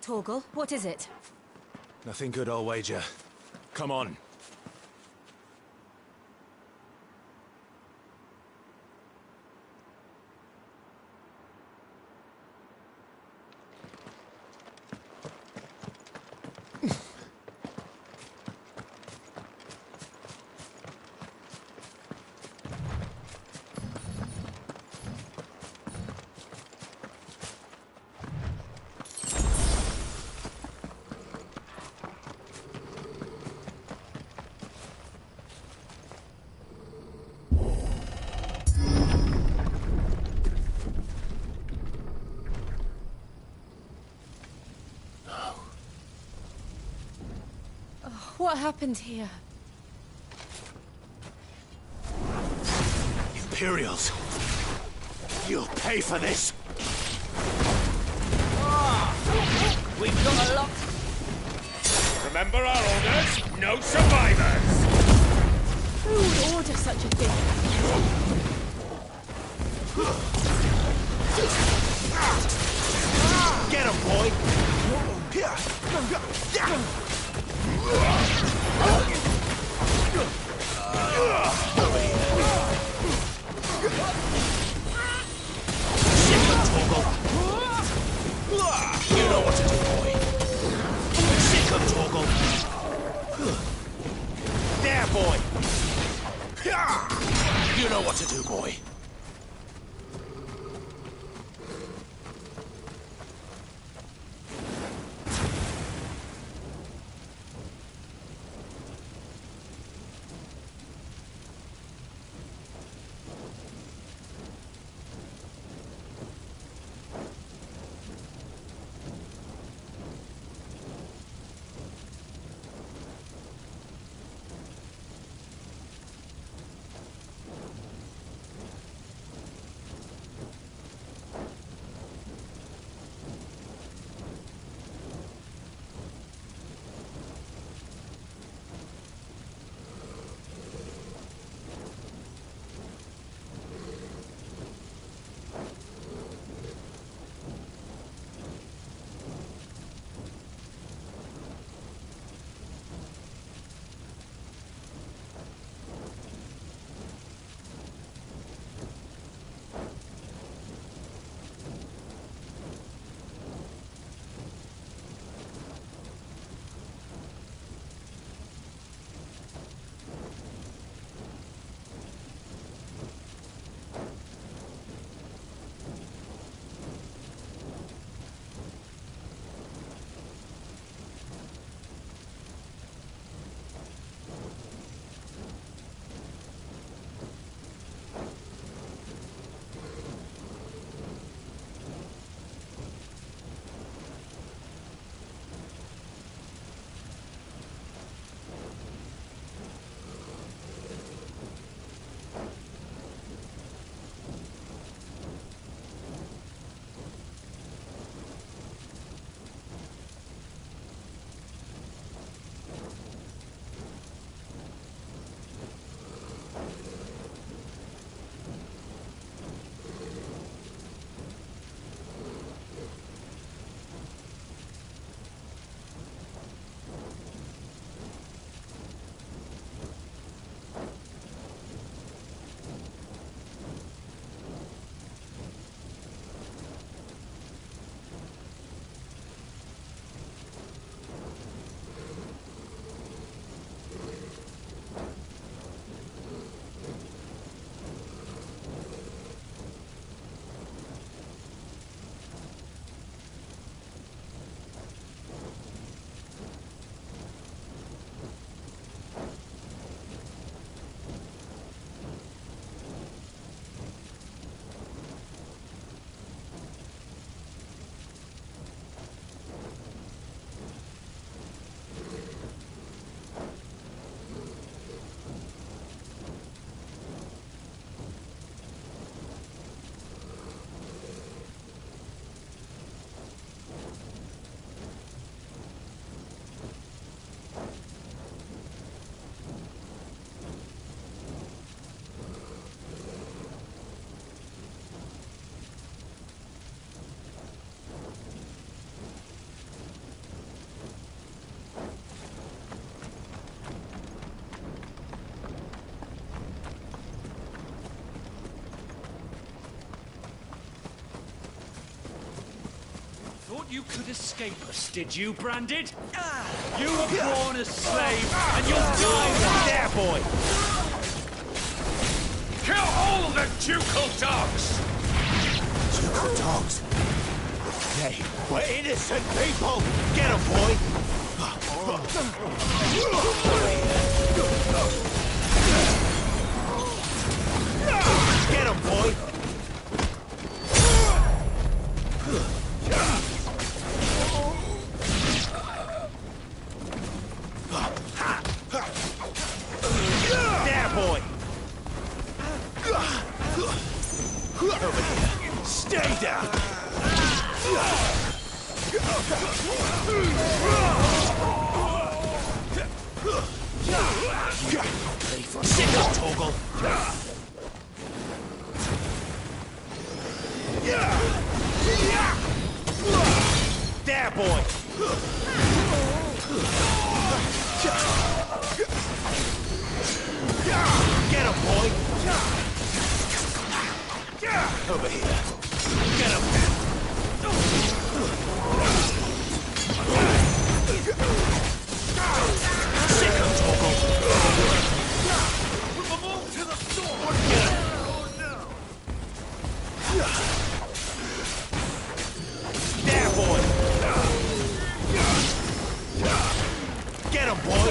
Torgal, what is it? Nothing good, I'll wager. Come on. What happened here? Imperials! You'll pay for this! We've got a lot. Remember our orders? No survivors! Who would order such a thing? Get him, boy! You know what to do, boy. Sick of Torgal. There, boy. You know what to do, boy. thought you could escape us, did you, Branded? You were born a slave, and you'll die there, boy! Kill all the ducal dogs! Ducal dogs? Hey, we're innocent people! Get 'em, boy! Get 'em, boy! There, boy! Over here. Stay down! Sick of Torgal! There, boy! Get him, boy! Over here. Get him! Sick of Torgal! Put them all to the sword! Get him! There, boy! Get him, boy!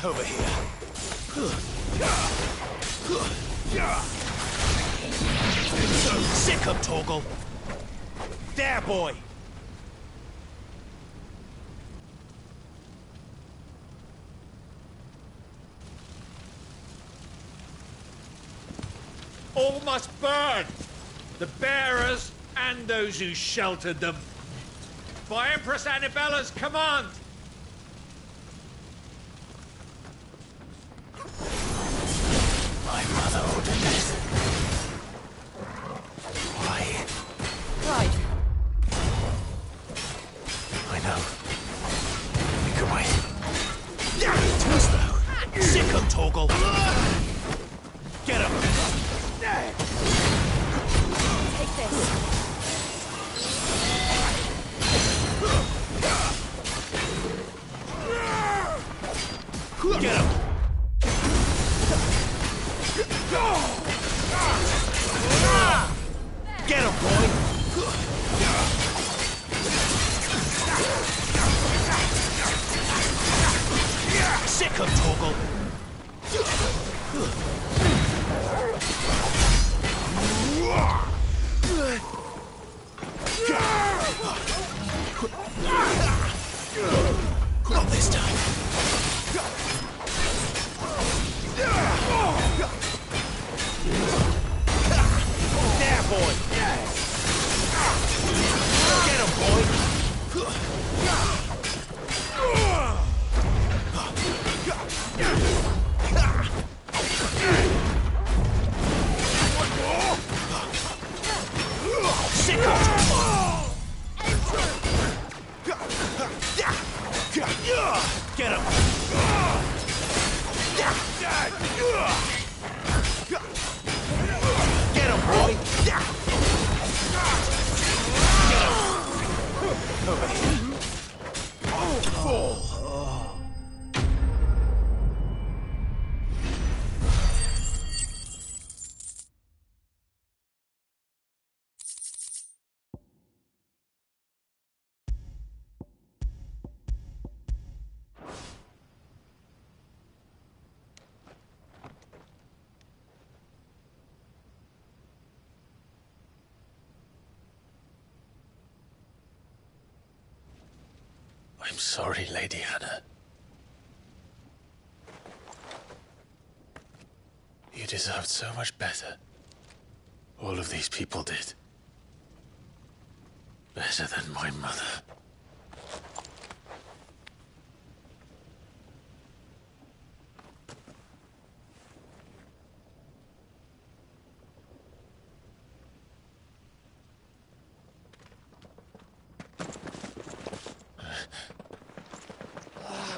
Over here. Sick of Torgal! There, boy! All must burn! The bearers and those who sheltered them. By Empress Annibella's command! My mother ordered this. Why? Right. I know. We can wait. Too slow. Sick of Torgal! Get him! Take this. Get him! Get him, boy! Sick of Torgal! Not this time. There, boy! Get him, boy! Sick of Get him! Get him, boy! Get him! Over here. I'm sorry, Lady Hannah. You deserved so much better. All of these people did. Better than my mother.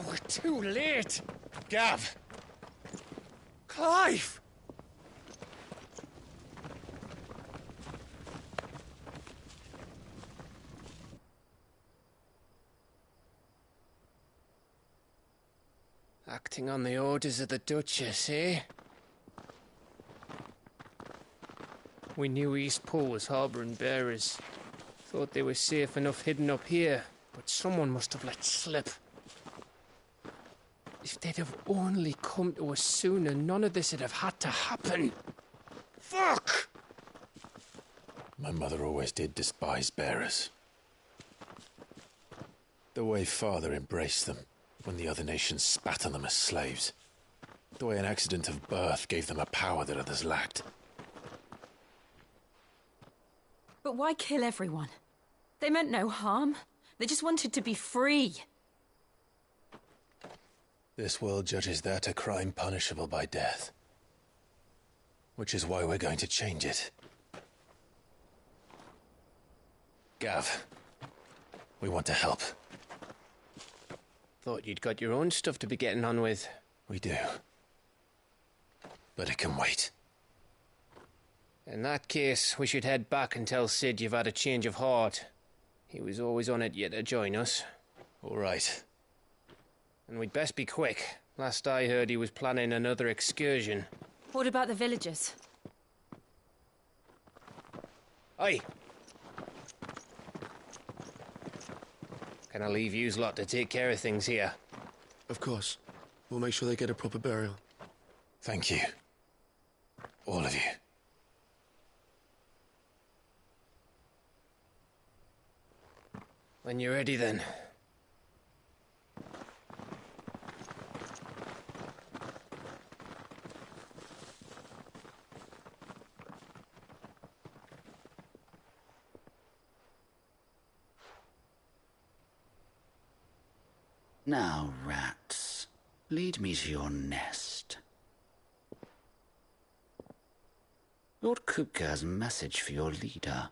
We're too late. Gav, Clive! Acting on the orders of the Duchess, eh? We knew Eastpool was harbouring bearers. Thought they were safe enough hidden up here, but someone must have let slip. If they'd have only come to us sooner, none of this would have had to happen. Fuck! My mother always did despise bearers. The way Father embraced them when the other nations spat on them as slaves. The way an accident of birth gave them a power that others lacked. But why kill everyone? They meant no harm. They just wanted to be free. This world judges that a crime punishable by death. Which is why we're going to change it. Gav, we want to help. Thought you'd got your own stuff to be getting on with. We do. But it can wait. In that case, we should head back and tell Sid you've had a change of heart. He was always on it yet to join us. All right. And we'd best be quick. Last I heard, he was planning another excursion. What about the villagers? Aye. Can I leave yous lot to take care of things here? Of course. We'll make sure they get a proper burial. Thank you. All of you. When you're ready, then. Now, rats, lead me to your nest. Lord Kupka has a message for your leader.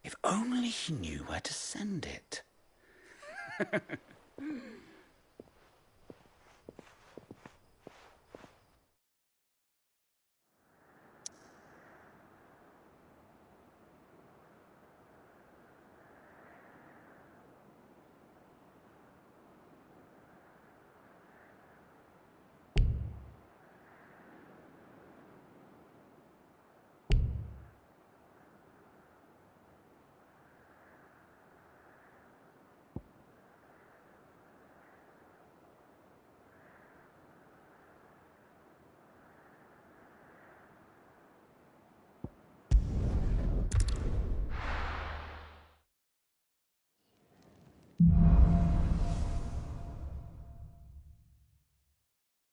If only he knew where to send it.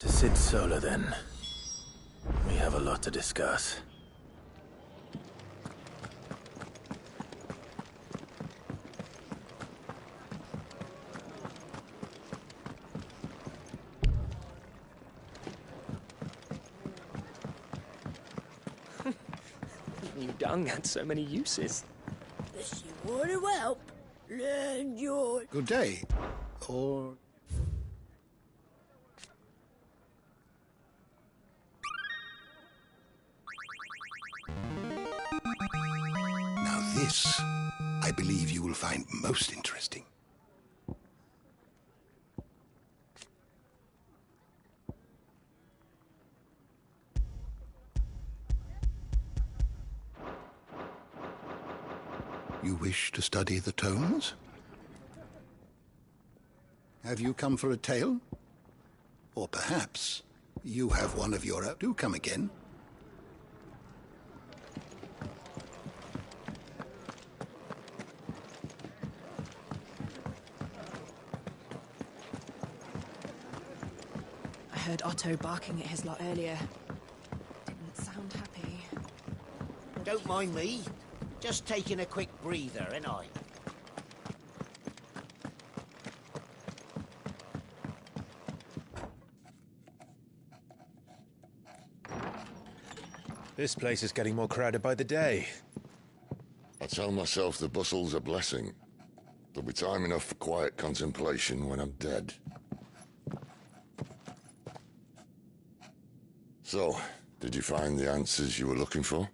To Sid Solar, then. We have a lot to discuss. New dung had so many uses. If you want to help, learn your... Good day. Or... Now this, I believe you will find most interesting. You wish to study the tones? Have you come for a tale? Or perhaps you have one of your own. Do come again. I heard Otto barking at his lot earlier. Didn't sound happy. Don't mind me. Just taking a quick breather, ain't I? This place is getting more crowded by the day. I tell myself the bustle's a blessing. There'll be time enough for quiet contemplation when I'm dead. So, Did you find the answers you were looking for?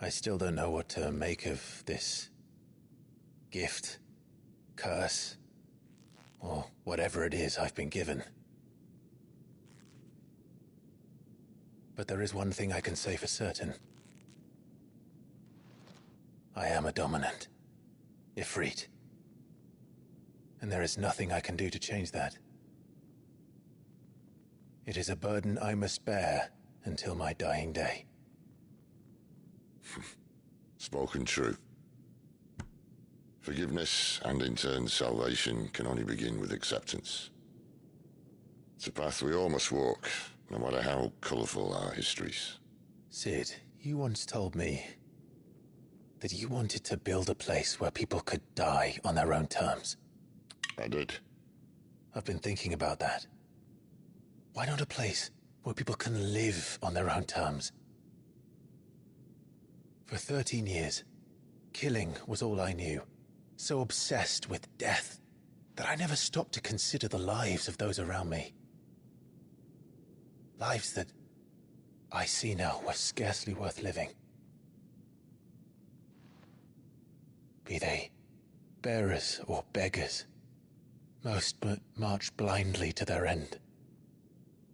I still don't know what to make of this gift, curse, or whatever it is I've been given. But there is one thing I can say for certain. I am a dominant, Ifrit. And there is nothing I can do to change that. It is a burden I must bear until my dying day. Spoken true. Forgiveness and in turn salvation can only begin with acceptance. It's a path we all must walk, no matter how colourful our histories. Cid, you once told me that you wanted to build a place where people could die on their own terms. I did. I've been thinking about that. Why not a place where people can live on their own terms? For 13 years, killing was all I knew. So obsessed with death that I never stopped to consider the lives of those around me. Lives that I see now were scarcely worth living. Be they bearers or beggars, most march blindly to their end,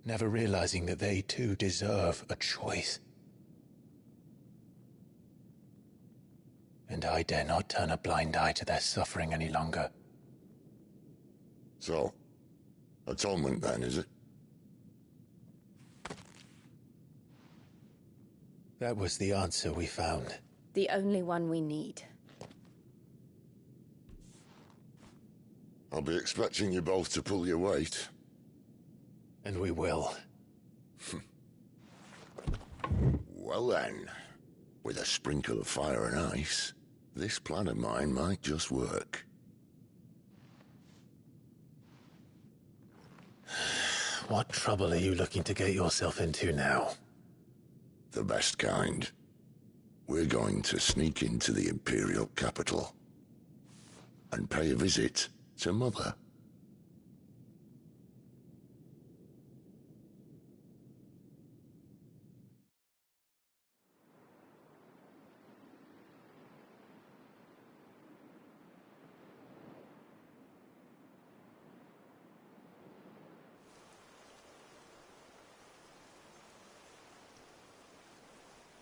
never realizing that they too deserve a choice. And I dare not turn a blind eye to their suffering any longer. So, atonement then, is it? That was the answer we found. The only one we need. I'll be expecting you both to pull your weight. And we will. Well then, with a sprinkle of fire and ice, this plan of mine might just work. What trouble are you looking to get yourself into now? The best kind. We're going to sneak into the Imperial capital and pay a visit to Mother.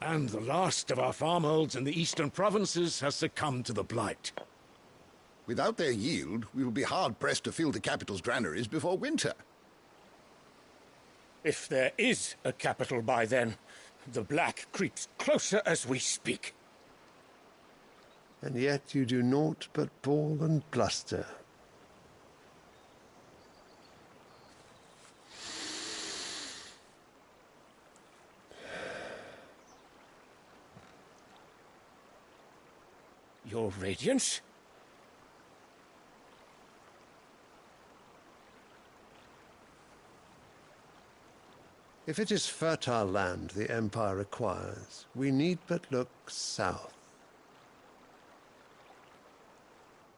And the last of our farmholds in the eastern provinces has succumbed to the blight. Without their yield, we will be hard-pressed to fill the capital's granaries before winter. If there is a capital by then, the black creeps closer as we speak. And yet you do naught but bawl and bluster. Your Radiance? If it is fertile land the Empire requires, we need but look south.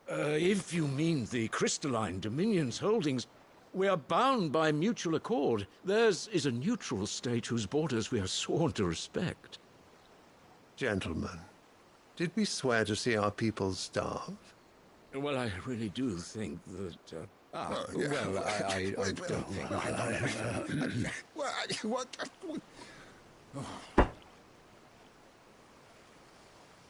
If you mean the crystalline Dominion's holdings, we are bound by mutual accord. Theirs is a neutral state whose borders we are sworn to respect. Gentlemen, did we swear to see our people starve? Well, I really do think that... Well, I don't think...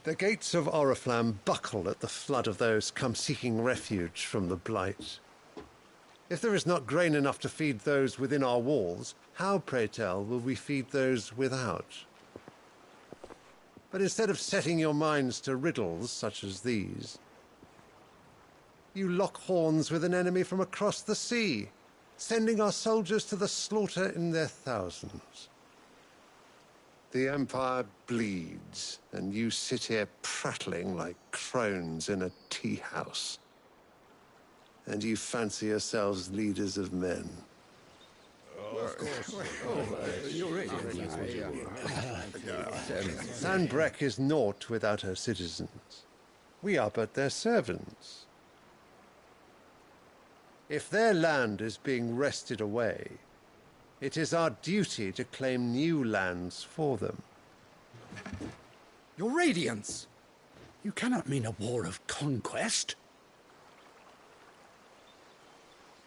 The gates of Oriflamme buckle at the flood of those come seeking refuge from the blight. If there is not grain enough to feed those within our walls, how, pray tell, will we feed those without? But instead of setting your minds to riddles such as these, you lock horns with an enemy from across the sea, sending our soldiers to the slaughter in their thousands. The Empire bleeds, and you sit here prattling like crones in a tea house. And you fancy yourselves leaders of men. Of course. You're right. Sanbreque is naught without her citizens. We are but their servants. If their land is being wrested away, It is our duty to claim new lands for them. Your Radiance! You cannot mean a war of conquest.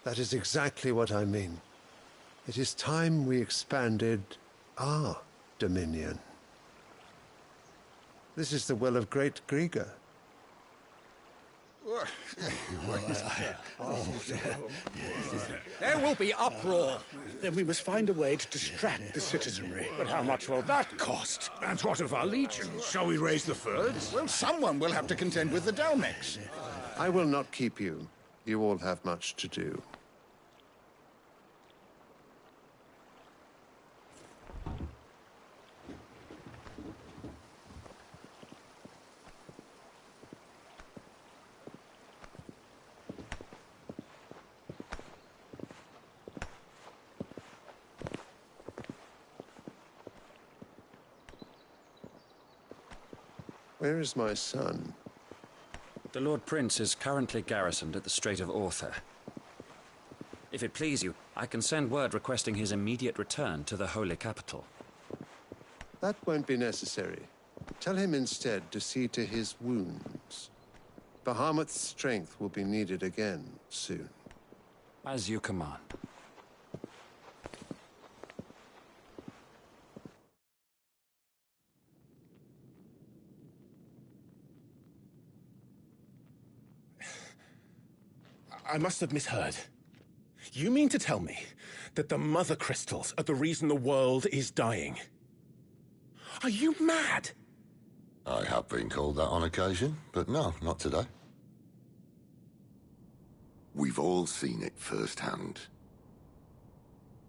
That is exactly what I mean. It is time we expanded our dominion. This is the will of great Grieger. There will be uproar. Then we must find a way to distract the citizenry. But how much will that cost? And what of our legions? Shall we raise the Fyrds? Well, someone will have to contend with the Dalmex. I will not keep you. You all have much to do. Where is my son? The Lord Prince is currently garrisoned at the Strait of Arthur. If it please you, I can send word requesting his immediate return to the Holy Capital. That won't be necessary. Tell him instead to see to his wounds. Bahamut's strength will be needed again soon. As you command. I must have misheard. You mean to tell me that the Mother Crystals are the reason the world is dying? Are you mad? I have been called that on occasion, but no, not today. We've all seen it firsthand.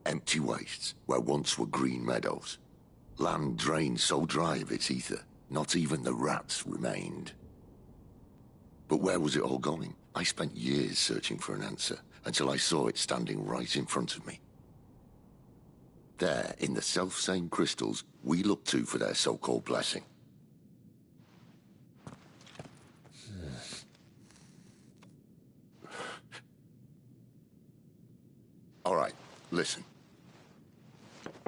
Empty wastes where once were green meadows. Land drained so dry of its ether, not even the rats remained. But where was it all going? I spent years searching for an answer, until I saw it standing right in front of me. There, in the self-same crystals we look to for their so-called blessing. All right, listen.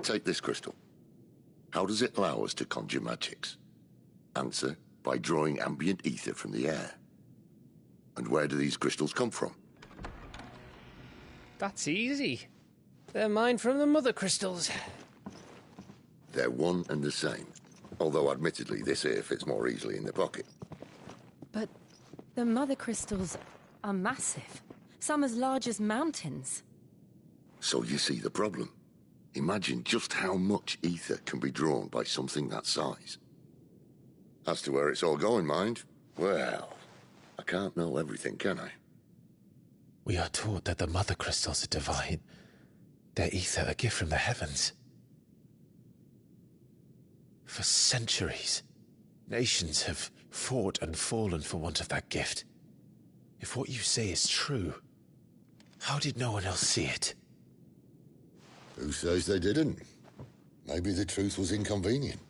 Take this crystal. How does it allow us to conjure magics? Answer, by drawing ambient ether from the air. And where do these crystals come from? That's easy. They're mined from the Mother Crystals. They're one and the same. Although admittedly this here fits more easily in the pocket. But the Mother Crystals are massive. Some as large as mountains. So you see the problem. Imagine just how much ether can be drawn by something that size. As to where it's all going, mind, well, I can't know everything, can I? We are taught that the Mother Crystals are divine. Their ether a gift from the heavens. For centuries, nations have fought and fallen for want of that gift. If what you say is true, how did no one else see it? Who says they didn't? Maybe the truth was inconvenient.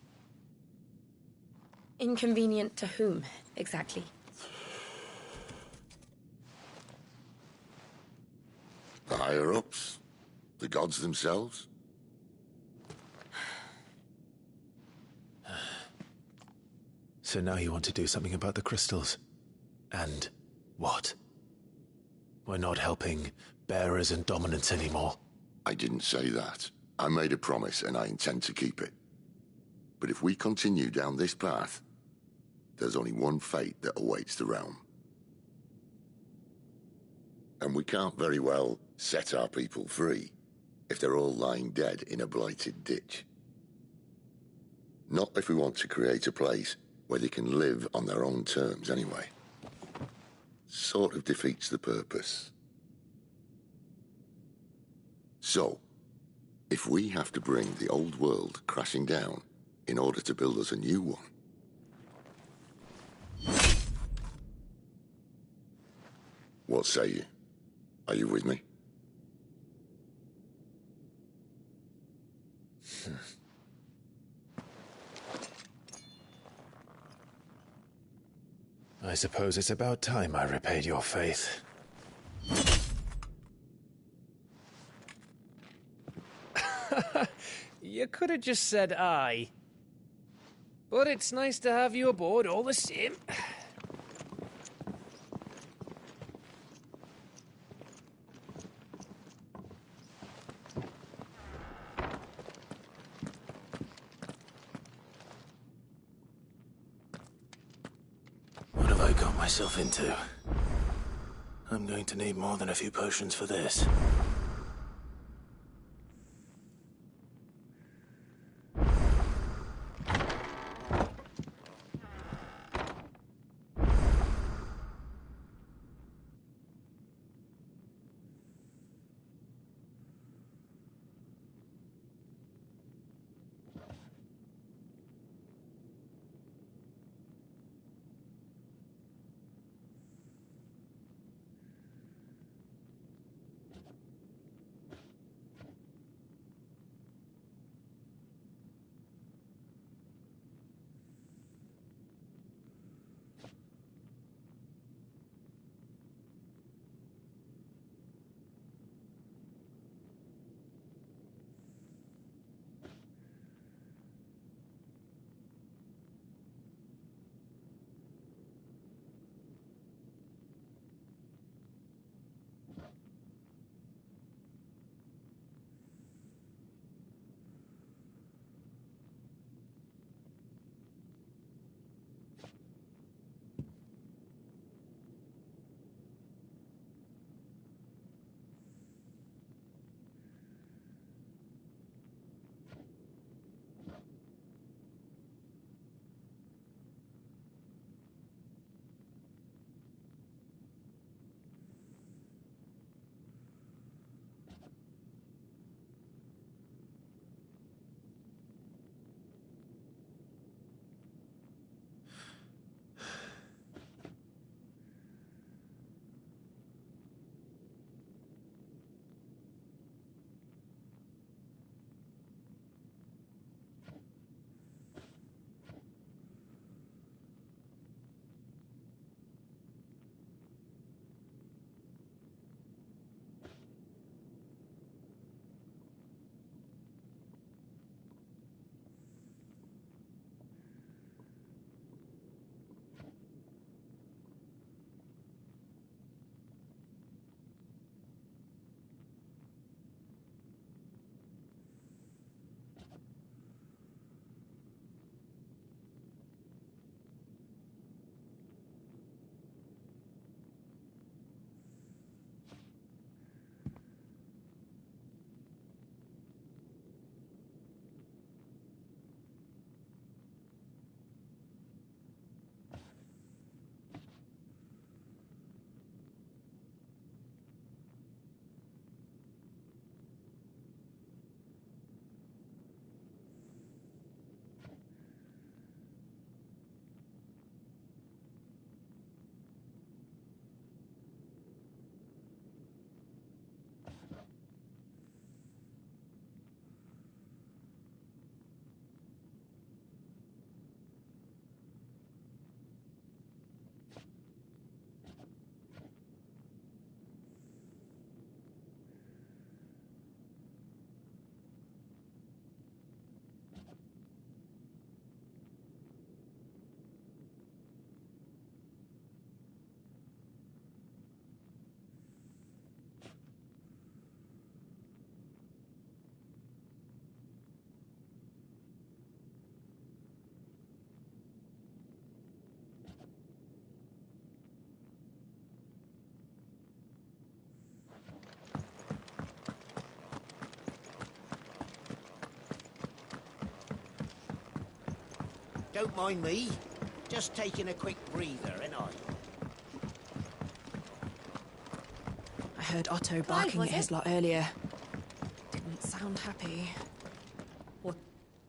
Inconvenient to whom, exactly? The higher-ups? The gods themselves? So now you want to do something about the crystals. And what? We're not helping bearers and dominants anymore. I didn't say that. I made a promise and I intend to keep it. But if we continue down this path, there's only one fate that awaits the realm. And we can't very well set our people free if they're all lying dead in a blighted ditch. Not if we want to create a place where they can live on their own terms anyway. Sort of defeats the purpose. So, if we have to bring the old world crashing down in order to build us a new one, what say you? Are you with me? I suppose it's about time I repaid your faith. You could have just said aye. But it's nice to have you aboard all the same. What have I got myself into? I'm going to need more than a few potions for this. Don't mind me. Just taking a quick breather, ain't I? I heard Otto barking at his lot earlier. Didn't sound happy.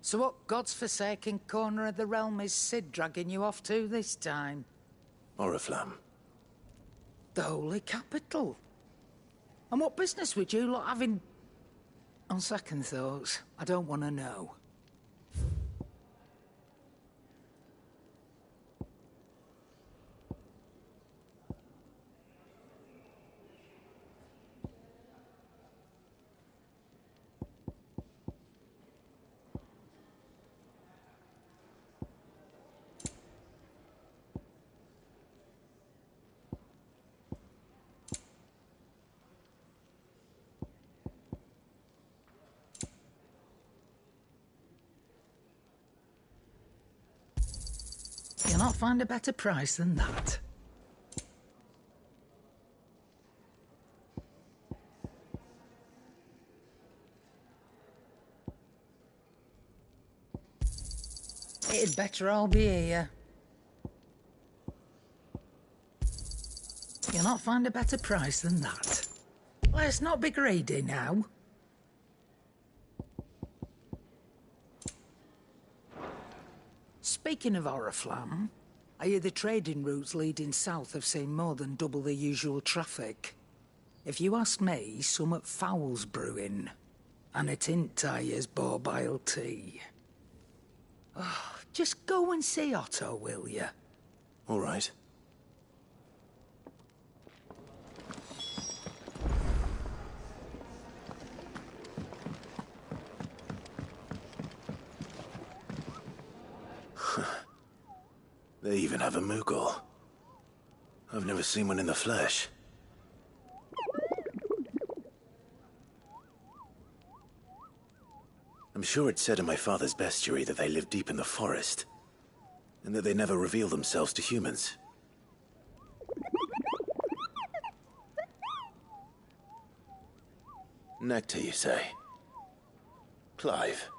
So what God's forsaken corner of the realm is Cid dragging you off to this time? Oriflamme. The Holy Capital. And what business would you lot having... On second thoughts, I don't want to know. You'll not find a better price than that. It'd better all be here. You'll not find a better price than that. Let's not be greedy now. Speaking of Oriflamme, I hear the trading routes leading south have seen more than double the usual traffic. If you ask me, summat foul's brewing. And it ain't Tyre's borbile tea. Oh, just go and see Otto, will you? All right. They even have a Moogle. I've never seen one in the flesh. I'm sure it said in my father's bestiary that they live deep in the forest, and that they never reveal themselves to humans. Nectar, you say? Clive.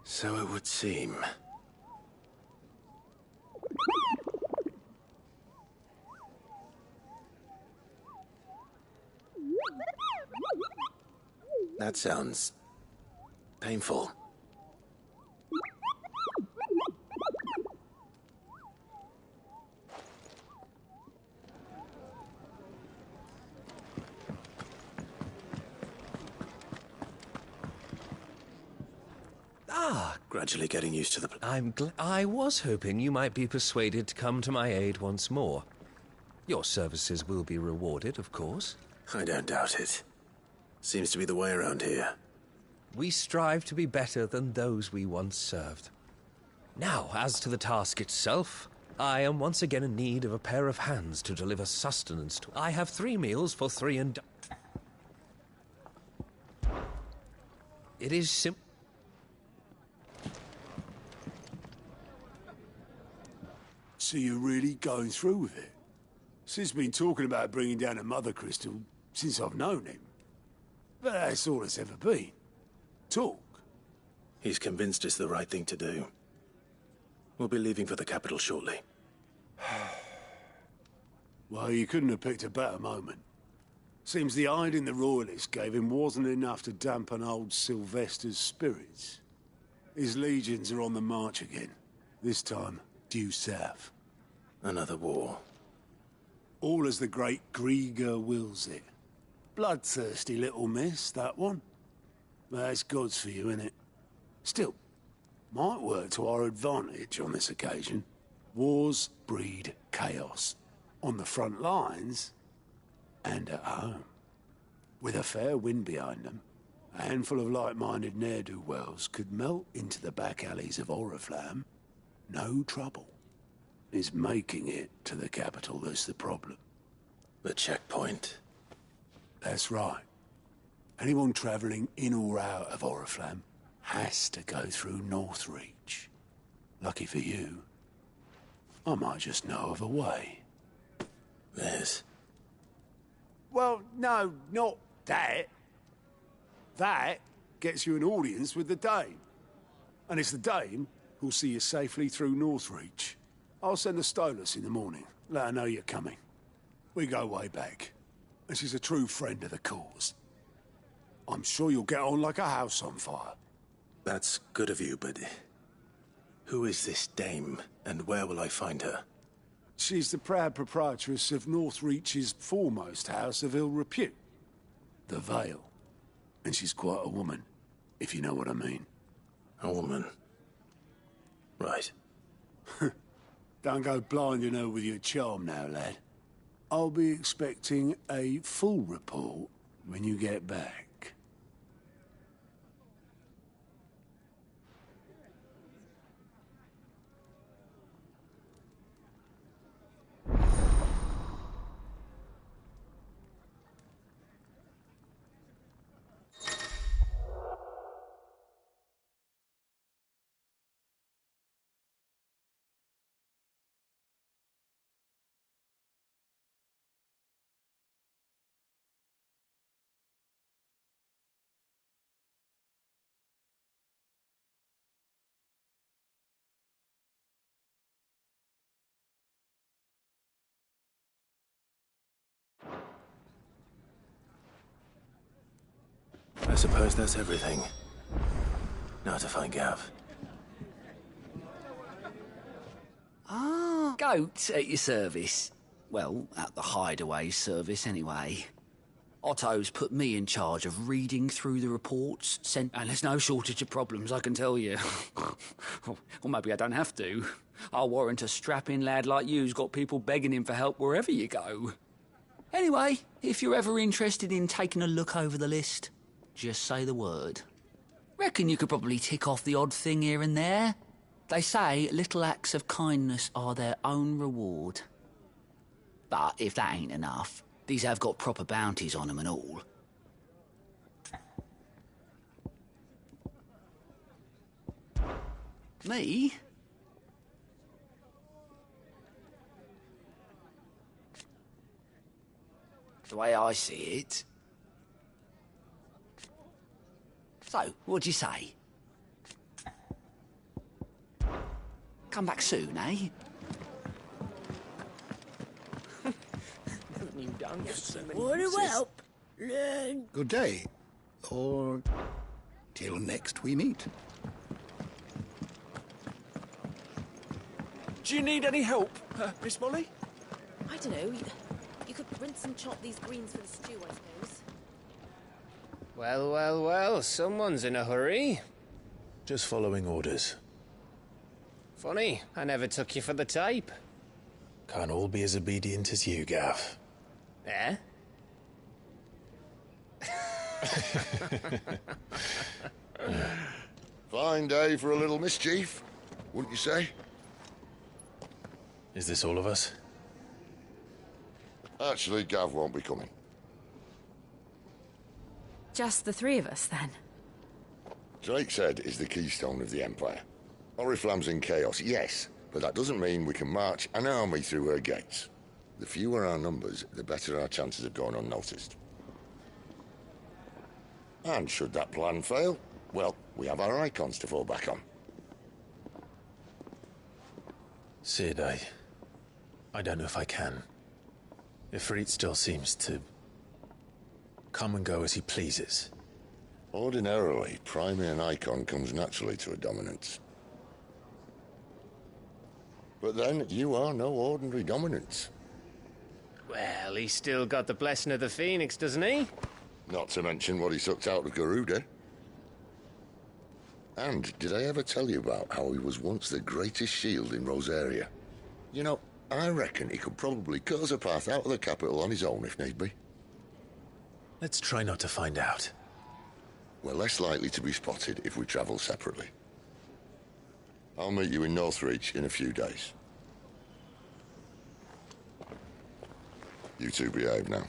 So it would seem. That sounds painful. Gradually getting used to the... I was hoping you might be persuaded to come to my aid once more. Your services will be rewarded, of course. I don't doubt it. Seems to be the way around here. We strive to be better than those we once served. Now, as to the task itself, I am once again in need of a pair of hands to deliver sustenance to. I have 3 meals for 3 and... It is simple. So you're really going through with it? Sid's been talking about bringing down a Mother Crystal since I've known him. But that's all it's ever been. Talk. He's convinced it's the right thing to do. We'll be leaving for the capital shortly. Well, you couldn't have picked a better moment. Seems the hiding the Royalists gave him wasn't enough to dampen old Sylvester's spirits. His legions are on the march again. This time, due south. Another war. All as the great Grieger wills it. Bloodthirsty little miss, that one. That's God's for you, innit? Still, might work to our advantage on this occasion. Wars breed chaos. On the front lines, and at home. With a fair wind behind them, a handful of like-minded ne'er-do-wells could melt into the back alleys of Oriflamme. No trouble. It's making it to the capital that's the problem. The checkpoint. That's right. Anyone travelling in or out of Oriflamme has to go through Northreach. Lucky for you, I might just know of a way. Yes. Well, no, not that. That gets you an audience with the Dame. And it's the Dame who'll see you safely through Northreach. I'll send the Stolas in the morning. Let her know you're coming. We go way back. And she's a true friend of the cause. I'm sure you'll get on like a house on fire. That's good of you, but... who is this Dame, and where will I find her? She's the proud proprietress of Northreach's foremost house of ill repute. The Vale. And she's quite a woman, if you know what I mean. A woman? Right. Don't go blinding her with your charm now, lad. I'll be expecting a full report when you get back. suppose that's everything. Now to find Gav. Ah, goat at your service. Well, at the hideaway service, anyway. Otto's put me in charge of reading through the reports sent, and there's no shortage of problems, I can tell you. Or maybe I don't have to. I'll warrant a strapping lad like you's got people begging him for help wherever you go. Anyway, if you're ever interested in taking a look over the list, just say the word. Reckon you could probably tick off the odd thing here and there. They say little acts of kindness are their own reward. But if that ain't enough, these have got proper bounties on them and all. Me? The way I see it. So, what'd you say? Come back soon, eh? What a whelp. Learn. Good day. Or till next we meet. Do you need any help, Miss Molly? I don't know. You could rinse and chop these greens for the stew, I suppose. Well, well, well, someone's in a hurry. Just following orders. Funny, I never took you for the type. Can't all be as obedient as you, Gav. Eh? Fine day for a little mischief, wouldn't you say? Is this all of us? Actually, Gav won't be coming. Just the three of us, then? Drake's Head is the keystone of the Empire. Oriflamme's in chaos, yes, but that doesn't mean we can march an army through her gates. The fewer our numbers, the better our chances of going unnoticed. And should that plan fail, well, we have our icons to fall back on. Sid, I don't know if I can. Ifrit still seems to come and go as he pleases. Ordinarily, priming an icon comes naturally to a dominance. But then, you are no ordinary dominance. Well, he's still got the blessing of the Phoenix, doesn't he? Not to mention what he sucked out of Garuda. And did I ever tell you about how he was once the greatest shield in Rosaria? You know, I reckon he could probably cut us a path out of the capital on his own if need be. Let's try not to find out. We're less likely to be spotted if we travel separately. I'll meet you in Northreach in a few days. You two behave now.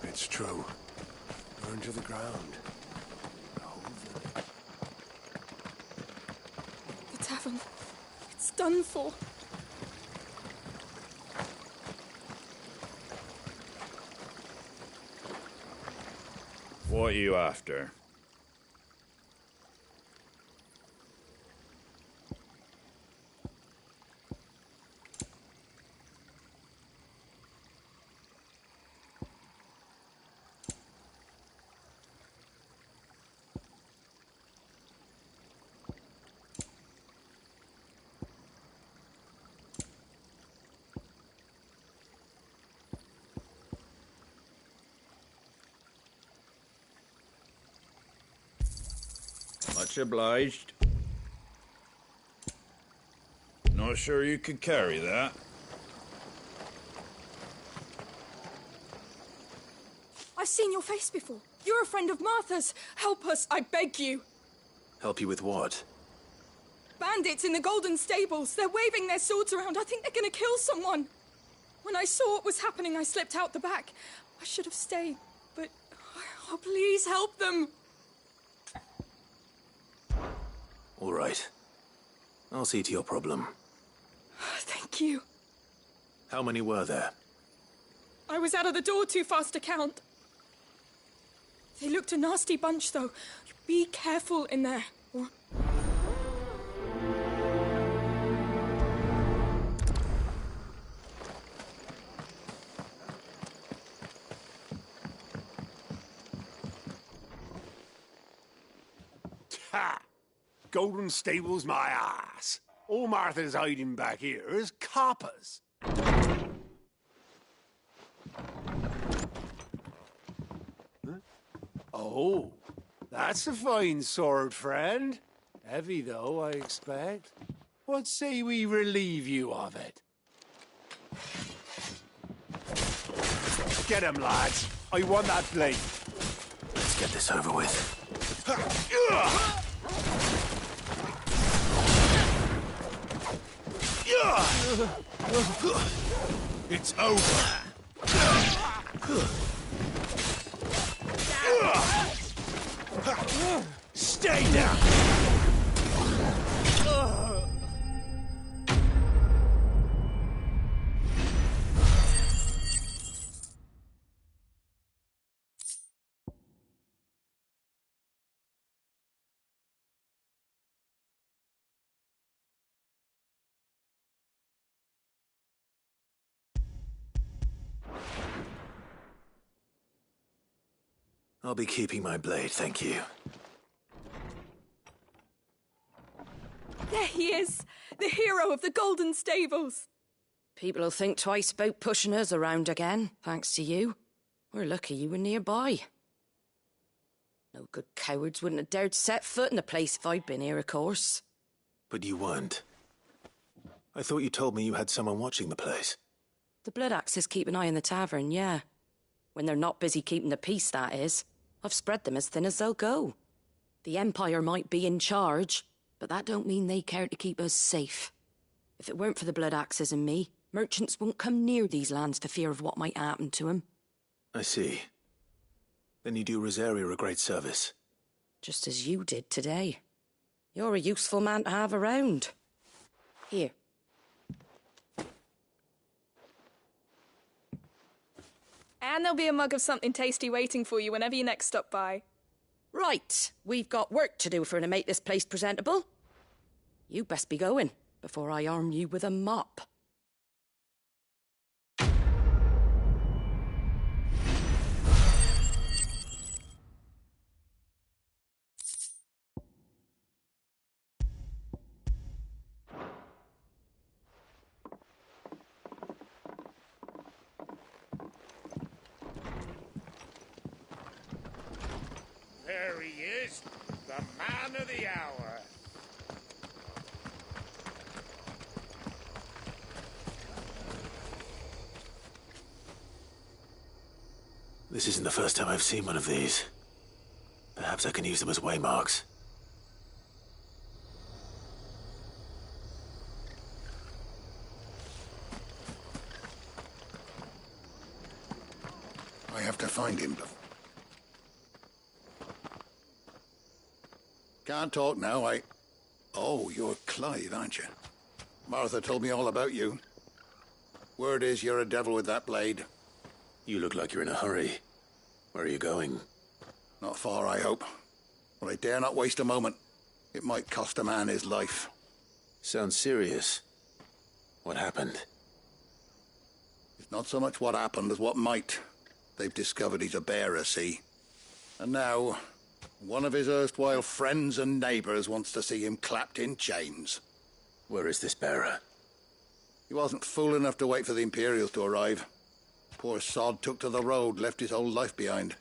It's true. Burn to the ground. The tavern. It's done for. What are you after? Much obliged. Not sure you could carry that. I've seen your face before. You're a friend of Martha's. Help us, I beg you. Help you with what? Bandits in the Golden Stables. They're waving their swords around. I think they're gonna kill someone. When I saw what was happening, I slipped out the back. I should have stayed, but... Oh, please help them. All right. I'll see to your problem. Thank you. How many were there? I was out of the door too fast to count. They looked a nasty bunch, though. Be careful in there. Ha! Golden Stables, my ass. All Martha's hiding back here is coppers. Oh, that's a fine sword, friend. Heavy, though, I expect. What say we relieve you of it? Get him, lads. I want that blade. Let's get this over with. It's over. Stay down! I'll be keeping my blade, thank you. There he is, the hero of the Golden Stables. People'll think twice about pushing us around again, thanks to you. We're lucky you were nearby. No good cowards wouldn't have dared set foot in the place if I'd been here, of course. But you weren't. I thought you told me you had someone watching the place. The Blood Axes keep an eye on the tavern, yeah. When they're not busy keeping the peace, that is. I've spread them as thin as they'll go. The Empire might be in charge, but that don't mean they care to keep us safe. If it weren't for the Blood Axes and me, merchants won't come near these lands for fear of what might happen to them. I see. Then you do Rosaria a great service. Just as you did today. You're a useful man to have around. Here. And there'll be a mug of something tasty waiting for you whenever you next stop by. Right, we've got work to do for to make this place presentable. You best be going, before I arm you with a mop. There he is, the man of the hour. This isn't the first time I've seen one of these. Perhaps I can use them as waymarks. I have to find him. Can't talk now, Oh, you're Clive, aren't you? Martha told me all about you. Word is you're a devil with that blade. You look like you're in a hurry. Where are you going? Not far, I hope. But I dare not waste a moment. It might cost a man his life. Sounds serious. What happened? It's not so much what happened as what might. They've discovered he's a bearer, see? And now, one of his erstwhile friends and neighbours wants to see him clapped in chains. Where is this bearer? He wasn't fool enough to wait for the Imperials to arrive. Poor sod took to the road, left his whole life behind.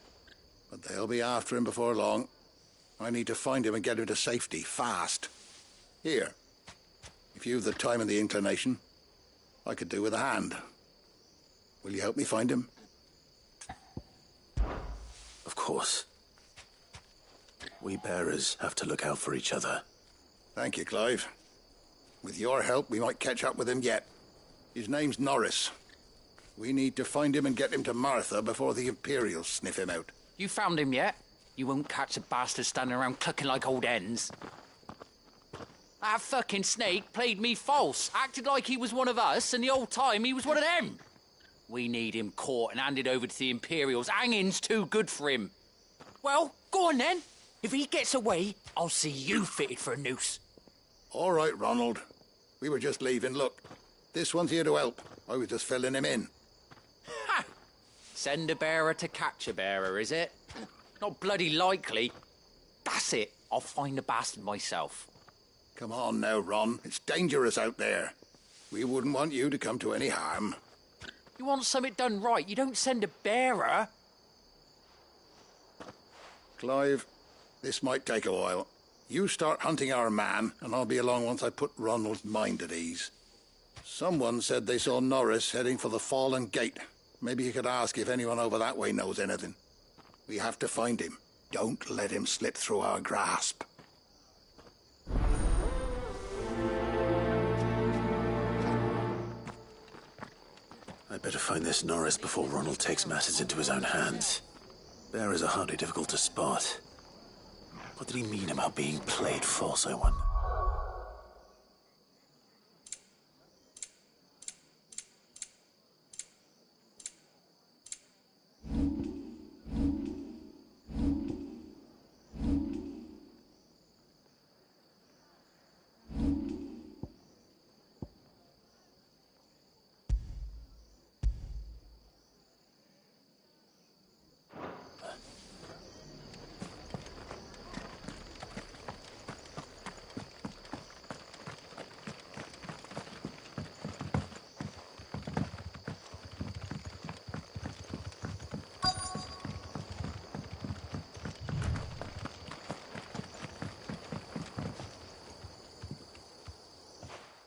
But they'll be after him before long. I need to find him and get him to safety, fast. Here, if you've the time and the inclination, I could do with a hand. Will you help me find him? course. We bearers have to look out for each other. Thank you, Clive. With your help, we might catch up with him yet. His name's Norris. We need to find him and get him to Martha before the Imperials sniff him out. You found him yet? You won't catch a bastard standing around clucking like old hens. That fucking snake played me false, acted like he was one of us, and the whole time he was one of them. We need him caught and handed over to the Imperials. Hanging's too good for him. Well, go on then. If he gets away, I'll see you fitted for a noose. All right, Ronald. We were just leaving. Look, this one's here to help. I was just filling him in. Ha! Send a bearer to catch a bearer, is it? Not bloody likely. That's it. I'll find the bastard myself. Come on now, Ron. It's dangerous out there. We wouldn't want you to come to any harm. You want something done right, you don't send a bearer. Clive, this might take a while. You start hunting our man, and I'll be along once I put Ronald's mind at ease. Someone said they saw Norris heading for the Fallen Gate. Maybe you could ask if anyone over that way knows anything. We have to find him. Don't let him slip through our grasp. I'd better find this Norris before Ronald takes matters into his own hands. Bearers are hardly difficult to spot. What did he mean about being played false, I wonder?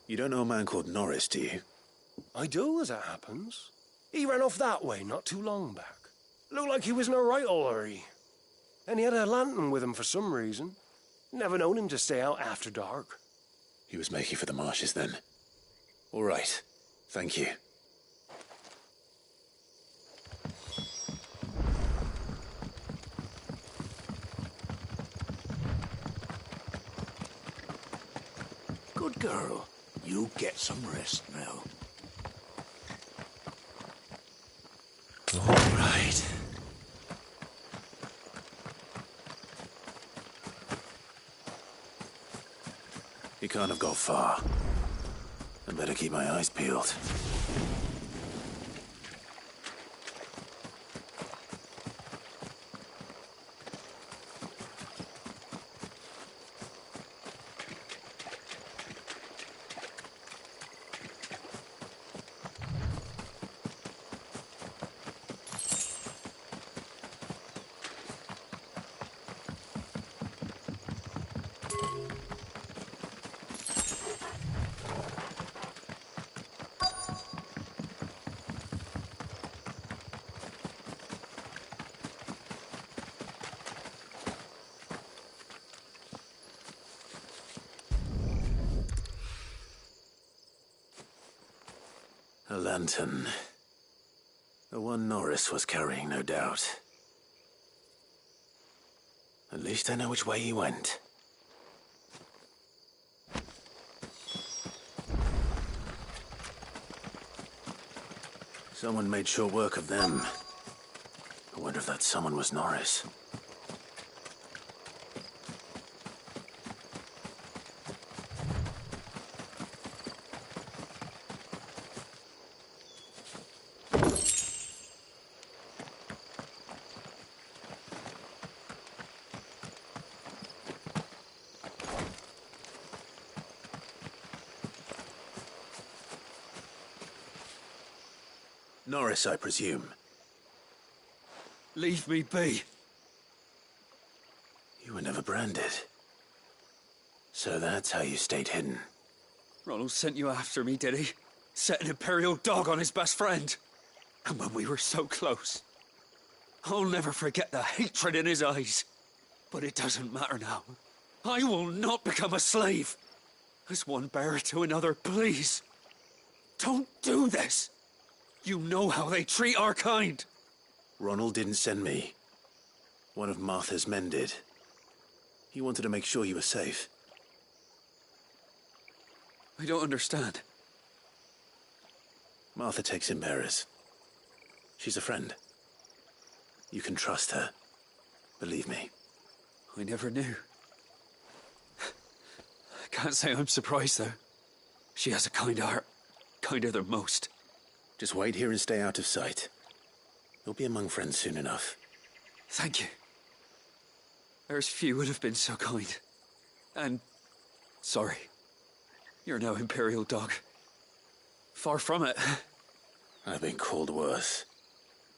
You don't know a man called Norris, do you? I do, as it happens. He ran off that way not too long back. Looked like he was in a right hurry. And he had a lantern with him for some reason. Never known him to stay out after dark. He was making for the marshes then. All right. Thank you. Good girl. You get some rest now. All right. He can't have got far. I better keep my eyes peeled. A lantern. The one Norris was carrying, no doubt. At least I know which way he went. Someone made short work of them. I wonder if that someone was Norris. Norris, I presume. Leave me be. You were never branded. So that's how you stayed hidden. Ronald sent you after me, did he? Set an Imperial dog on his best friend. And when we were so close. I'll never forget the hatred in his eyes. But it doesn't matter now. I will not become a slave. As one bearer to another, please. Don't do this. You know how they treat our kind. Ronald didn't send me. One of Martha's men did. He wanted to make sure you were safe. I don't understand. Martha takes in bearers. She's a friend. You can trust her. Believe me. I never knew. I can't say I'm surprised, though. She has a kind heart. Kinder than most. Just wait here and stay out of sight. You'll be among friends soon enough. Thank you. There's few would have been so kind. And sorry. You're no Imperial dog. Far from it. I've been called worse.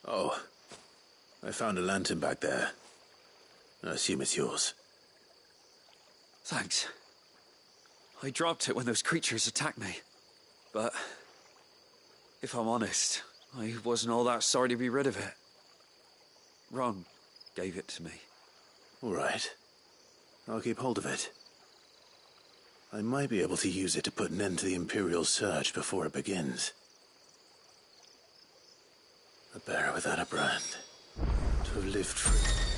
Oh, I found a lantern back there. I assume it's yours. Thanks. I dropped it when those creatures attacked me. But if I'm honest, I wasn't all that sorry to be rid of it. Ron gave it to me. All right. I'll keep hold of it. I might be able to use it to put an end to the Imperial Surge before it begins. A bearer without a brand. To have lived free.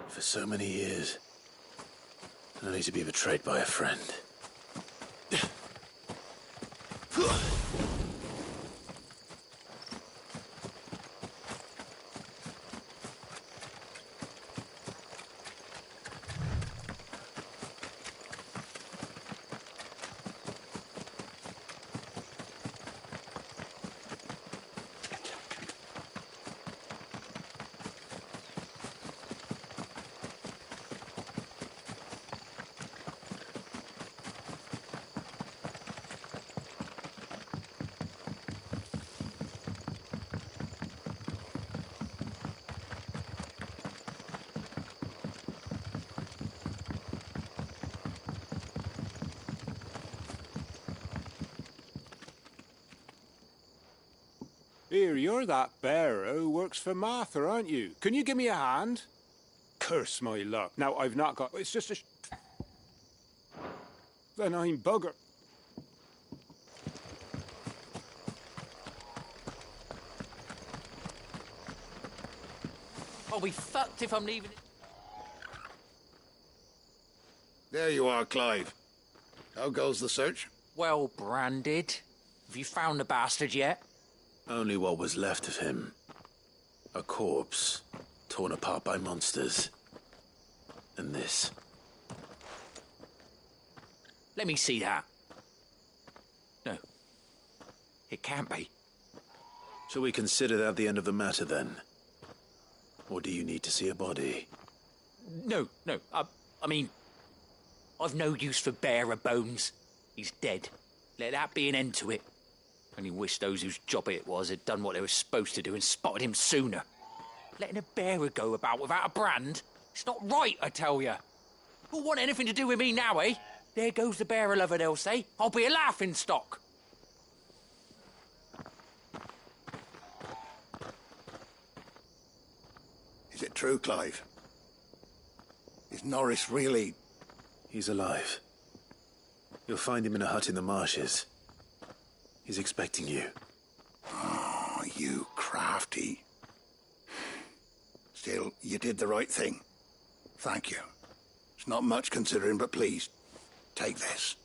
For so many years, only to be betrayed by a friend. Here, you're that bearer who works for Martha, aren't you? Can you give me a hand? Curse my luck. Now, I've not got... It's just a... Then I'm bugger. I'll be fucked if I'm leaving it. There you are, Clive. How goes the search? Well branded. Have you found the bastard yet? Only what was left of him. A corpse, torn apart by monsters. And this. Let me see that. No, It can't be. Shall we consider that the end of the matter, then? Or do you need to see a body? No. I mean, I've no use for bearer bones. He's dead. Let that be an end to it. Only wish those whose job it was had done what they were supposed to do and spotted him sooner. Letting a bearer go about without a brand? It's not right, I tell you. Who'll want anything to do with me now, eh? There goes the bearer lover, they'll say. I'll be a laughing stock. Is it true, Clive? Is Norris really... He's alive. You'll find him in a hut in the marshes. He's expecting you. Oh, you crafty. Still, you did the right thing. Thank you. It's not much considering, but please, take this.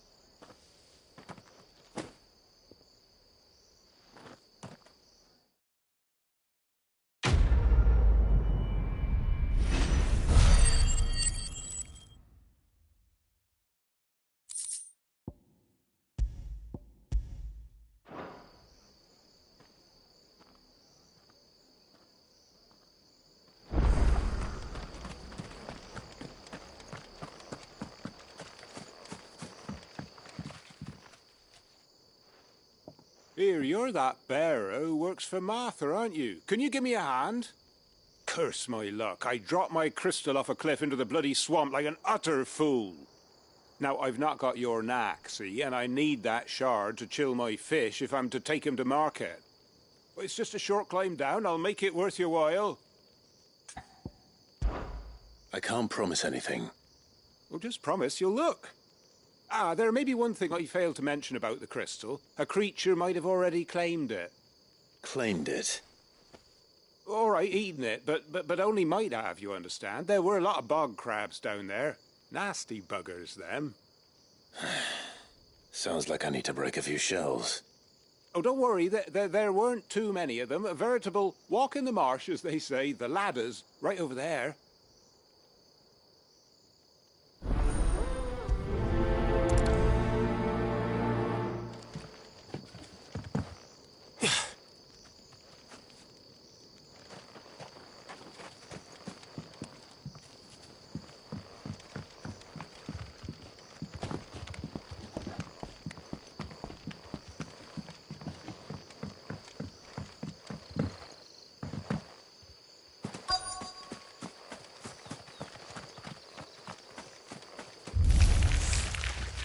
Here, you're that bearer who works for Martha, aren't you? Can you give me a hand? Curse my luck. I dropped my crystal off a cliff into the bloody swamp like an utter fool. Now, I've not got your knack, see, and I need that shard to chill my fish if I'm to take him to market. But it's just a short climb down. I'll make it worth your while. I can't promise anything. Well, just promise you'll look. Ah, there may be one thing I failed to mention about the crystal. A creature might have already claimed it. Claimed it? All right, eaten it, but only might have, you understand. There were a lot of bog crabs down there. Nasty buggers, them. Sounds like I need to break a few shells. Oh, don't worry, there weren't too many of them. A veritable walk in the marsh, as they say, the ladders, right over there.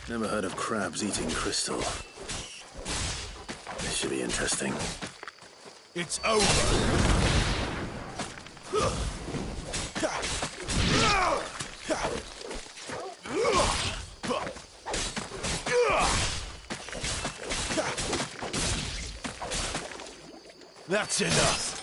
Never heard of crabs eating crystal. This should be interesting. It's over. That's enough.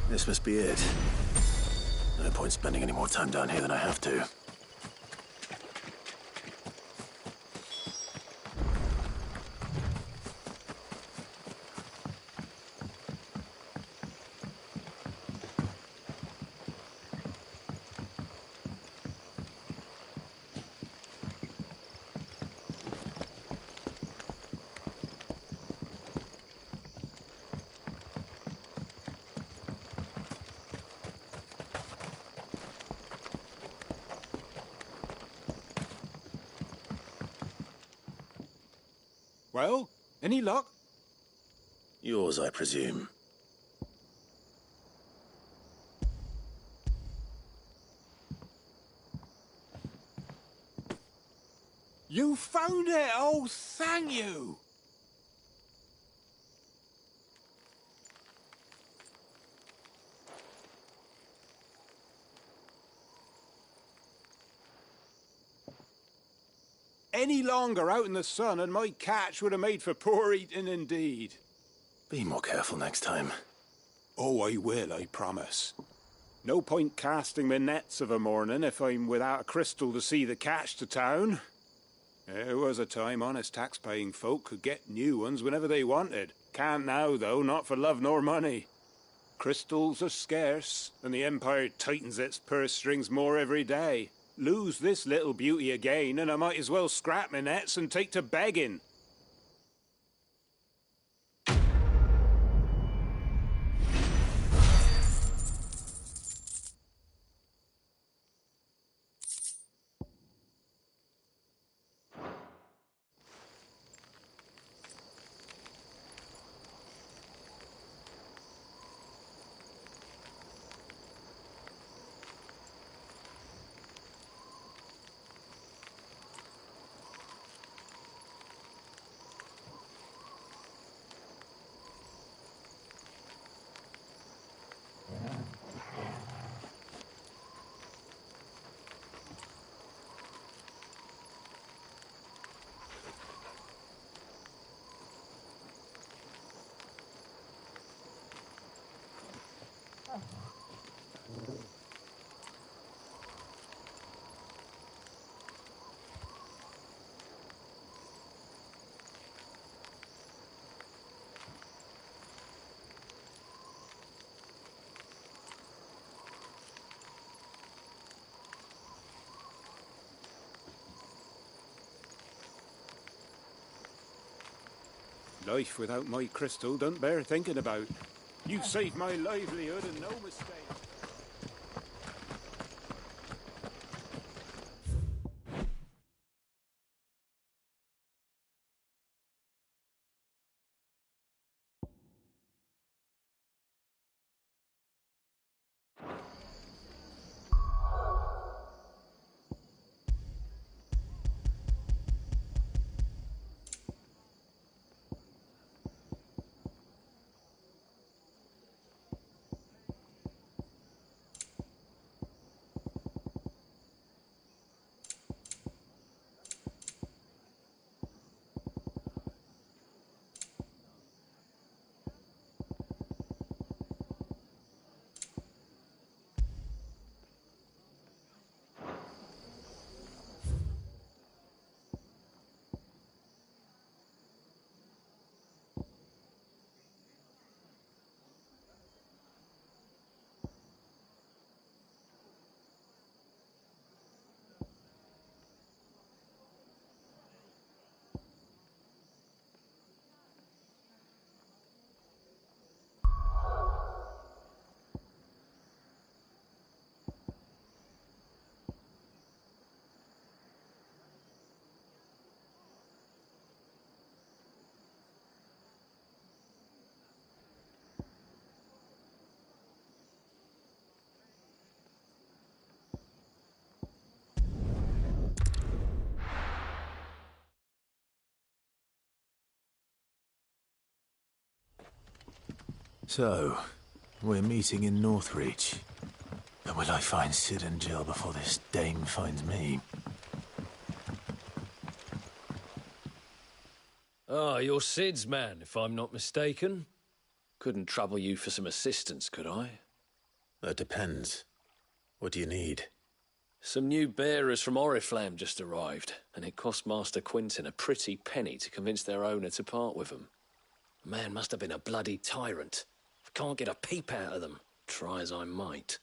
This must be it. No point spending any more time down here than I have to. Well, any luck? Yours, I presume. You found it! Oh, thank you! Any longer out in the sun and my catch would have made for poor eating indeed. Be more careful next time. Oh, I will, I promise. No point casting my nets of a morning if I'm without a crystal to see the catch to town. There was a time honest tax-paying folk could get new ones whenever they wanted. Can't now, though, not for love nor money. Crystals are scarce, and the Empire tightens its purse strings more every day. Lose this little beauty again, and I might as well scrap my nets and take to begging. Life without my crystal don't bear thinking about. You saved my livelihood and no mistake. So, we're meeting in Northreach. But will I find Sid and Jill before this dame finds me? Ah, you're Sid's man, if I'm not mistaken. Couldn't trouble you for some assistance, could I? That depends. What do you need? Some new bearers from Oriflamme just arrived, and it cost Master Quinton a pretty penny to convince their owner to part with them. The man must have been a bloody tyrant. I can't get a peep out of them, try as I might.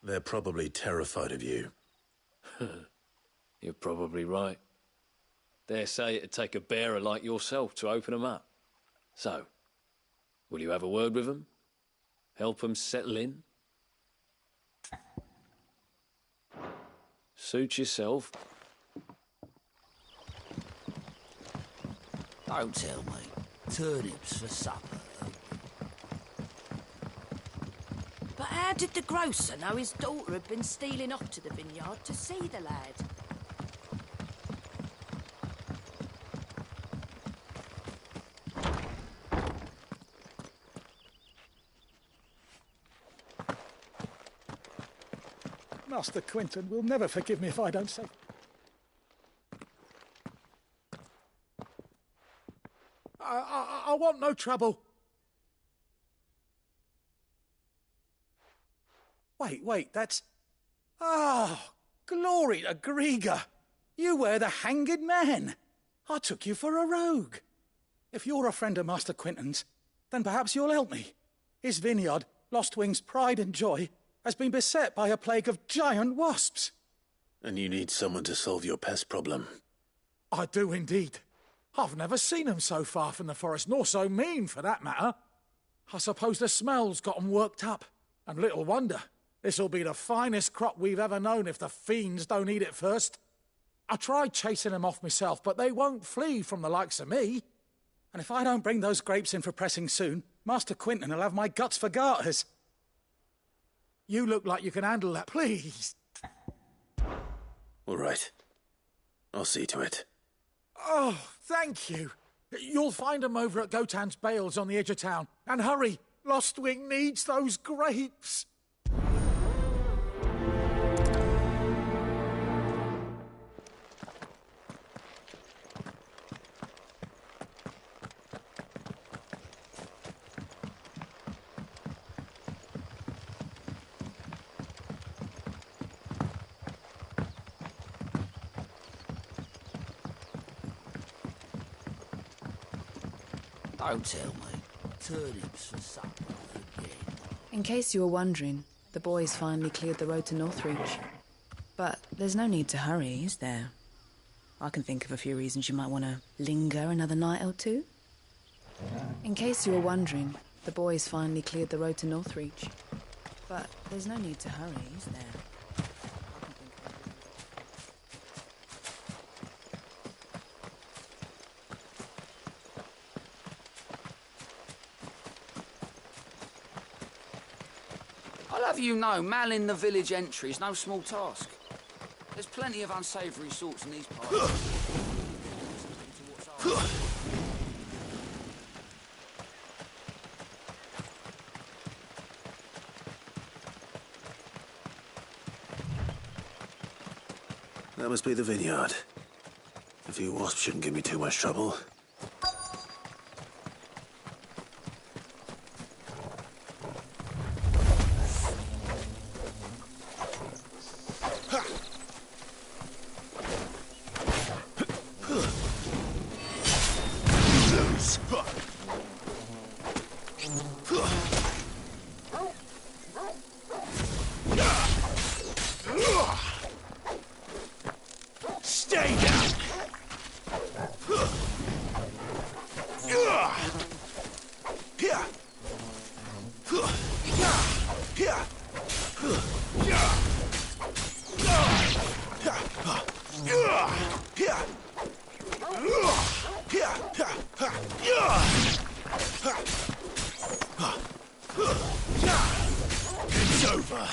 They're probably terrified of you. You're probably right. Dare say it'd take a bearer like yourself to open them up. So, will you have a word with them? Help them settle in? Suit yourself. Don't tell me. Turnips for supper. But how did the grocer know his daughter had been stealing off to the vineyard to see the lad? Master Quinton will never forgive me if I don't say... I want no trouble. Wait, that's... Ah, glory to Griga. You were the hanged man. I took you for a rogue. If you're a friend of Master Quinton's, then perhaps you'll help me. His vineyard Lostwing's pride and joy has been beset by a plague of giant wasps. And you need someone to solve your pest problem. I do indeed. I've never seen them so far from the forest, nor so mean, for that matter. I suppose the smell's got 'em worked up. And little wonder. This'll be the finest crop we've ever known if the fiends don't eat it first. I tried chasing them off myself, but they won't flee from the likes of me. And if I don't bring those grapes in for pressing soon, Master Quinton will have my guts for garters. You look like you can handle that, please. All right. I'll see to it. Oh, thank you. You'll find them over at Gotan's Bales on the edge of town. And hurry, Lostwing needs those grapes. Don't tell me. Turnips for supper again. In case you were wondering, the boys finally cleared the road to Northreach. But there's no need to hurry, is there? I can think of a few reasons you might want to linger another night or two. In case you were wondering, the boys finally cleared the road to Northreach. But there's no need to hurry, is there? I'll have you know, manning the village entry is no small task. There's plenty of unsavoury sorts in these parts. That must be the vineyard. A few wasps shouldn't give me too much trouble. Stay down! It's over.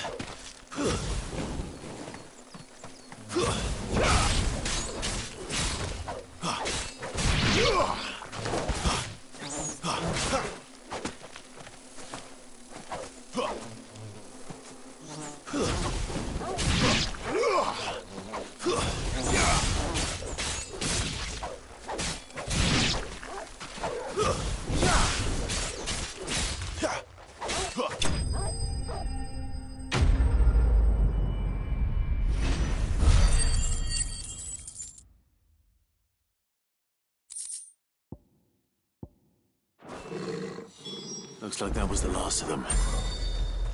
Looks like that was the last of them.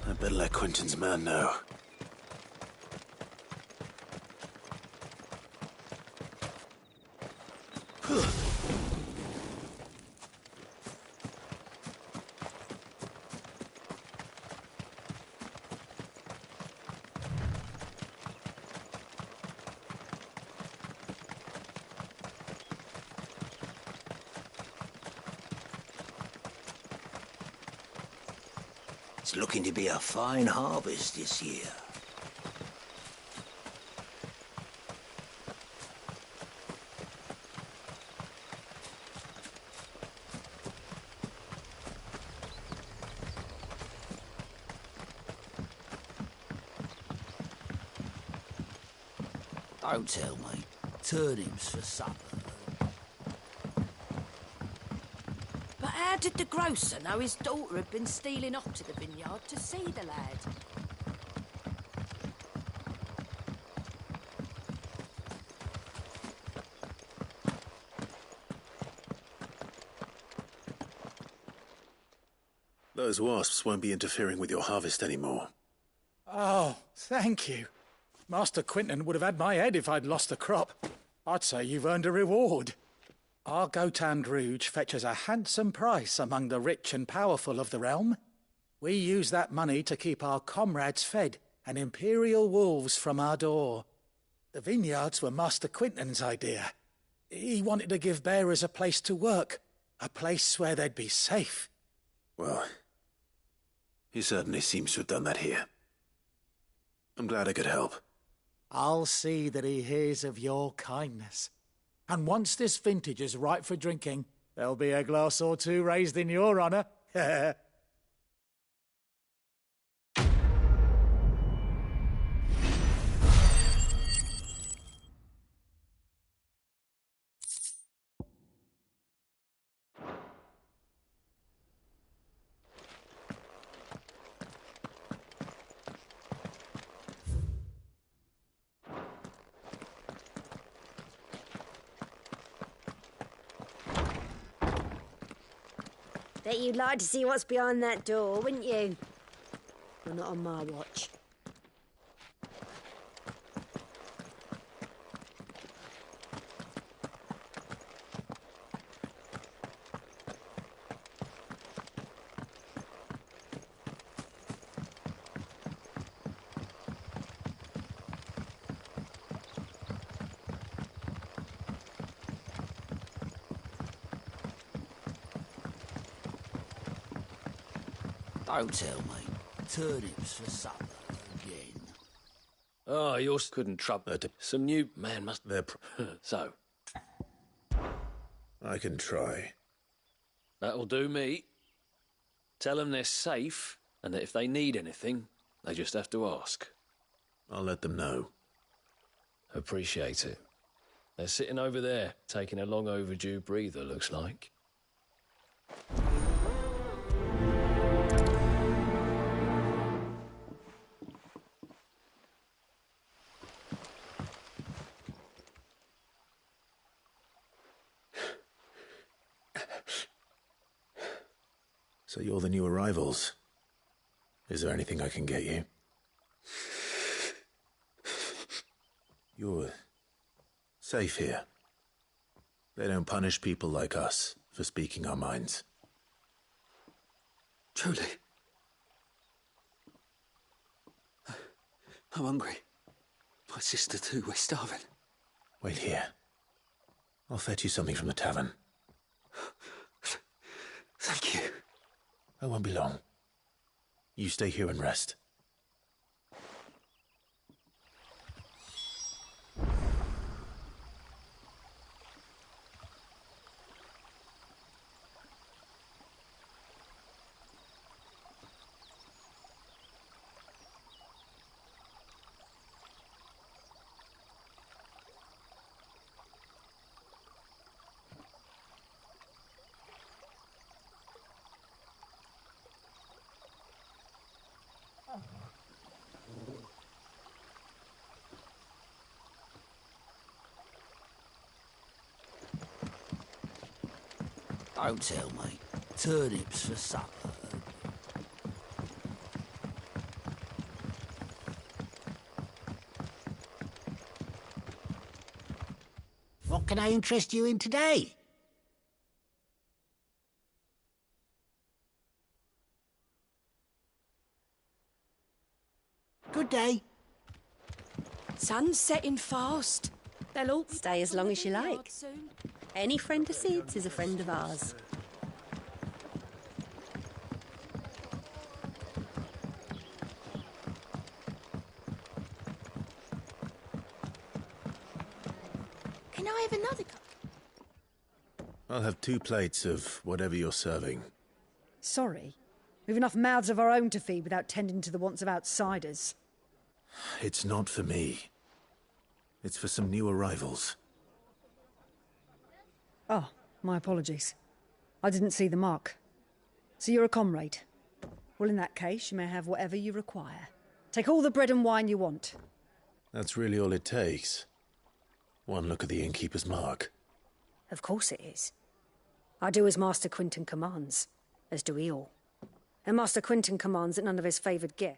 I'd better let Quinton's man know. It's looking to be a fine harvest this year. Don't tell me. Turnips for supper. But how did the grocer know his daughter had been stealing off to the vineyard to see the lad? Those those wasps won't be interfering with your harvest anymore. Oh, thank you. Master Quinton would have had my head if I'd lost the crop. I'd say you've earned a reward. Our Gotand Rouge fetches a handsome price among the rich and powerful of the realm. We use that money to keep our comrades fed and imperial wolves from our door. The vineyards were Master Quinton's idea. He wanted to give bearers a place to work, a place where they'd be safe. Well, he certainly seems to have done that here. I'm glad I could help. I'll see that he hears of your kindness. And once this vintage is ripe for drinking, there'll be a glass or two raised in your honour. Bet you'd like to see what's behind that door, wouldn't you? Well, not on my watch. Don't tell me. Turnips for supper again. Oh, yours couldn't trouble it. Some new man must... So? I can try. That'll do me. Tell them they're safe, and that if they need anything, they just have to ask. I'll let them know. Appreciate it. They're sitting over there, taking a long overdue breather, looks like. So you're the new arrivals. Is there anything I can get you? You're safe here. They don't punish people like us for speaking our minds. Truly. I'm hungry. My sister too, we're starving. Wait here. I'll fetch you something from the tavern. Thank you. I won't be long. You stay here and rest. Don't tell me. Turnips for supper. What can I interest you in today? Good day. Sun's setting fast. They'll all stay as long as you like. Any friend of Sid's is a friend of ours. Can I have another cup? I'll have 2 plates of whatever you're serving. Sorry. We've enough mouths of our own to feed without tending to the wants of outsiders. It's not for me. It's for some new arrivals. Oh, my apologies. I didn't see the mark. So you're a comrade. Well, in that case, you may have whatever you require. Take all the bread and wine you want. That's really all it takes. One look at the innkeeper's mark. Of course it is. I do as Master Quinton commands, as do we all. and Master Quentin commands that none of his favoured gear.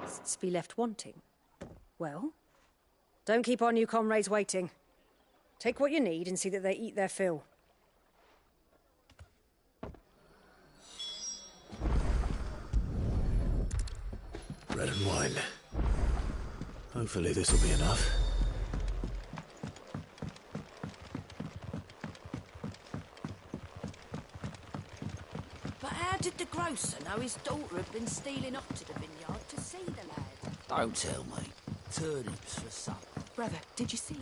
To be left wanting. Well, don't keep our new comrades waiting. Take what you need and see that they eat their fill. Bread and wine. Hopefully this'll be enough. But how did the grocer know his daughter had been stealing off to the vineyard to see the lad? Don't tell me. Turnips for supper. Brother, did you see?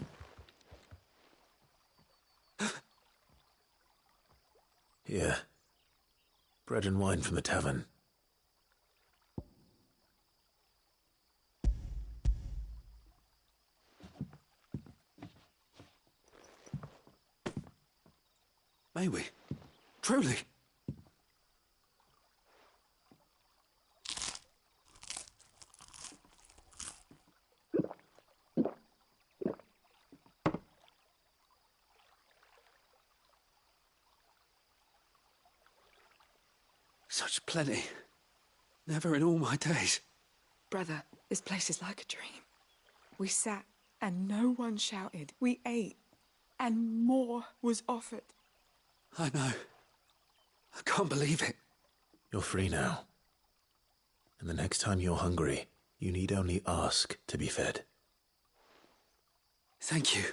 Here. Bread and wine from the tavern. May we? Truly? Such plenty. Never in all my days. Brother, this place is like a dream. We sat and no one shouted. We ate and more was offered. I know. I can't believe it. You're free now. And the next time you're hungry, you need only ask to be fed. Thank you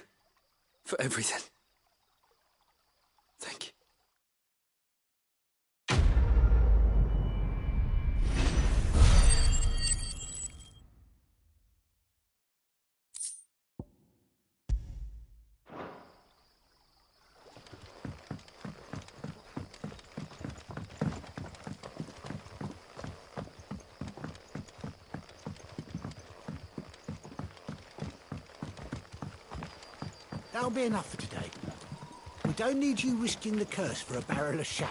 for everything. Thank you. That'll be enough for today. We don't need you risking the curse for a barrel of shad.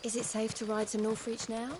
Is it safe to ride to Northreach now?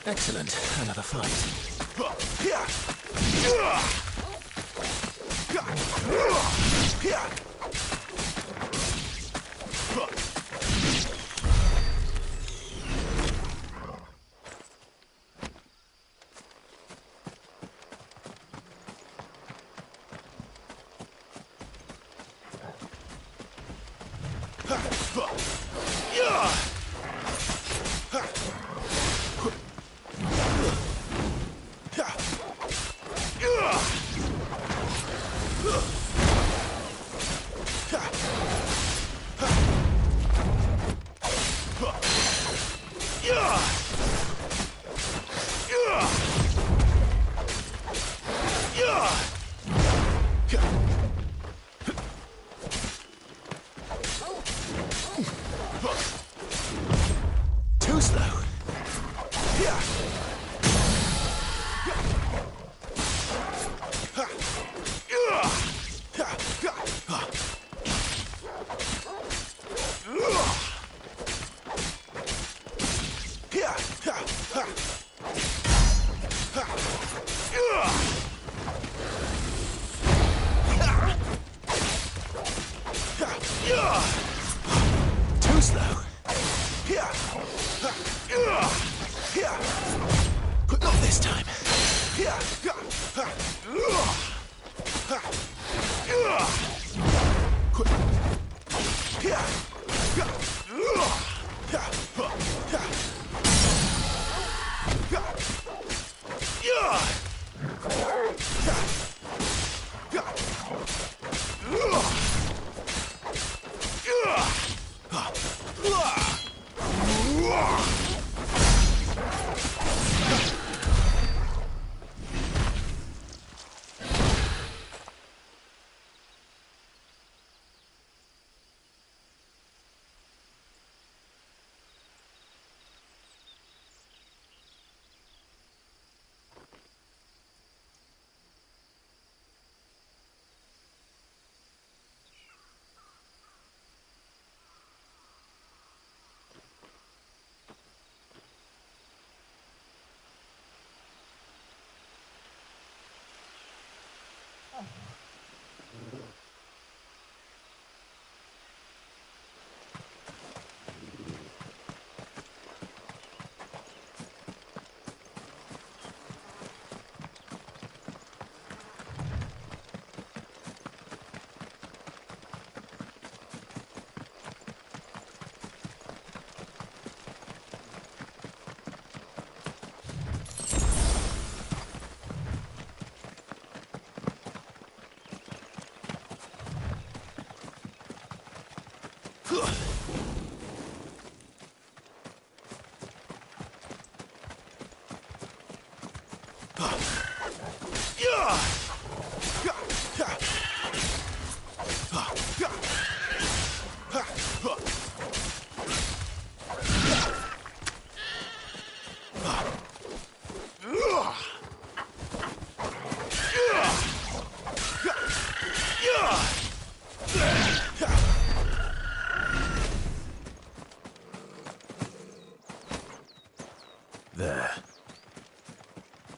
Excellent. Another fight. Too slow. Too slow. Not this time. There.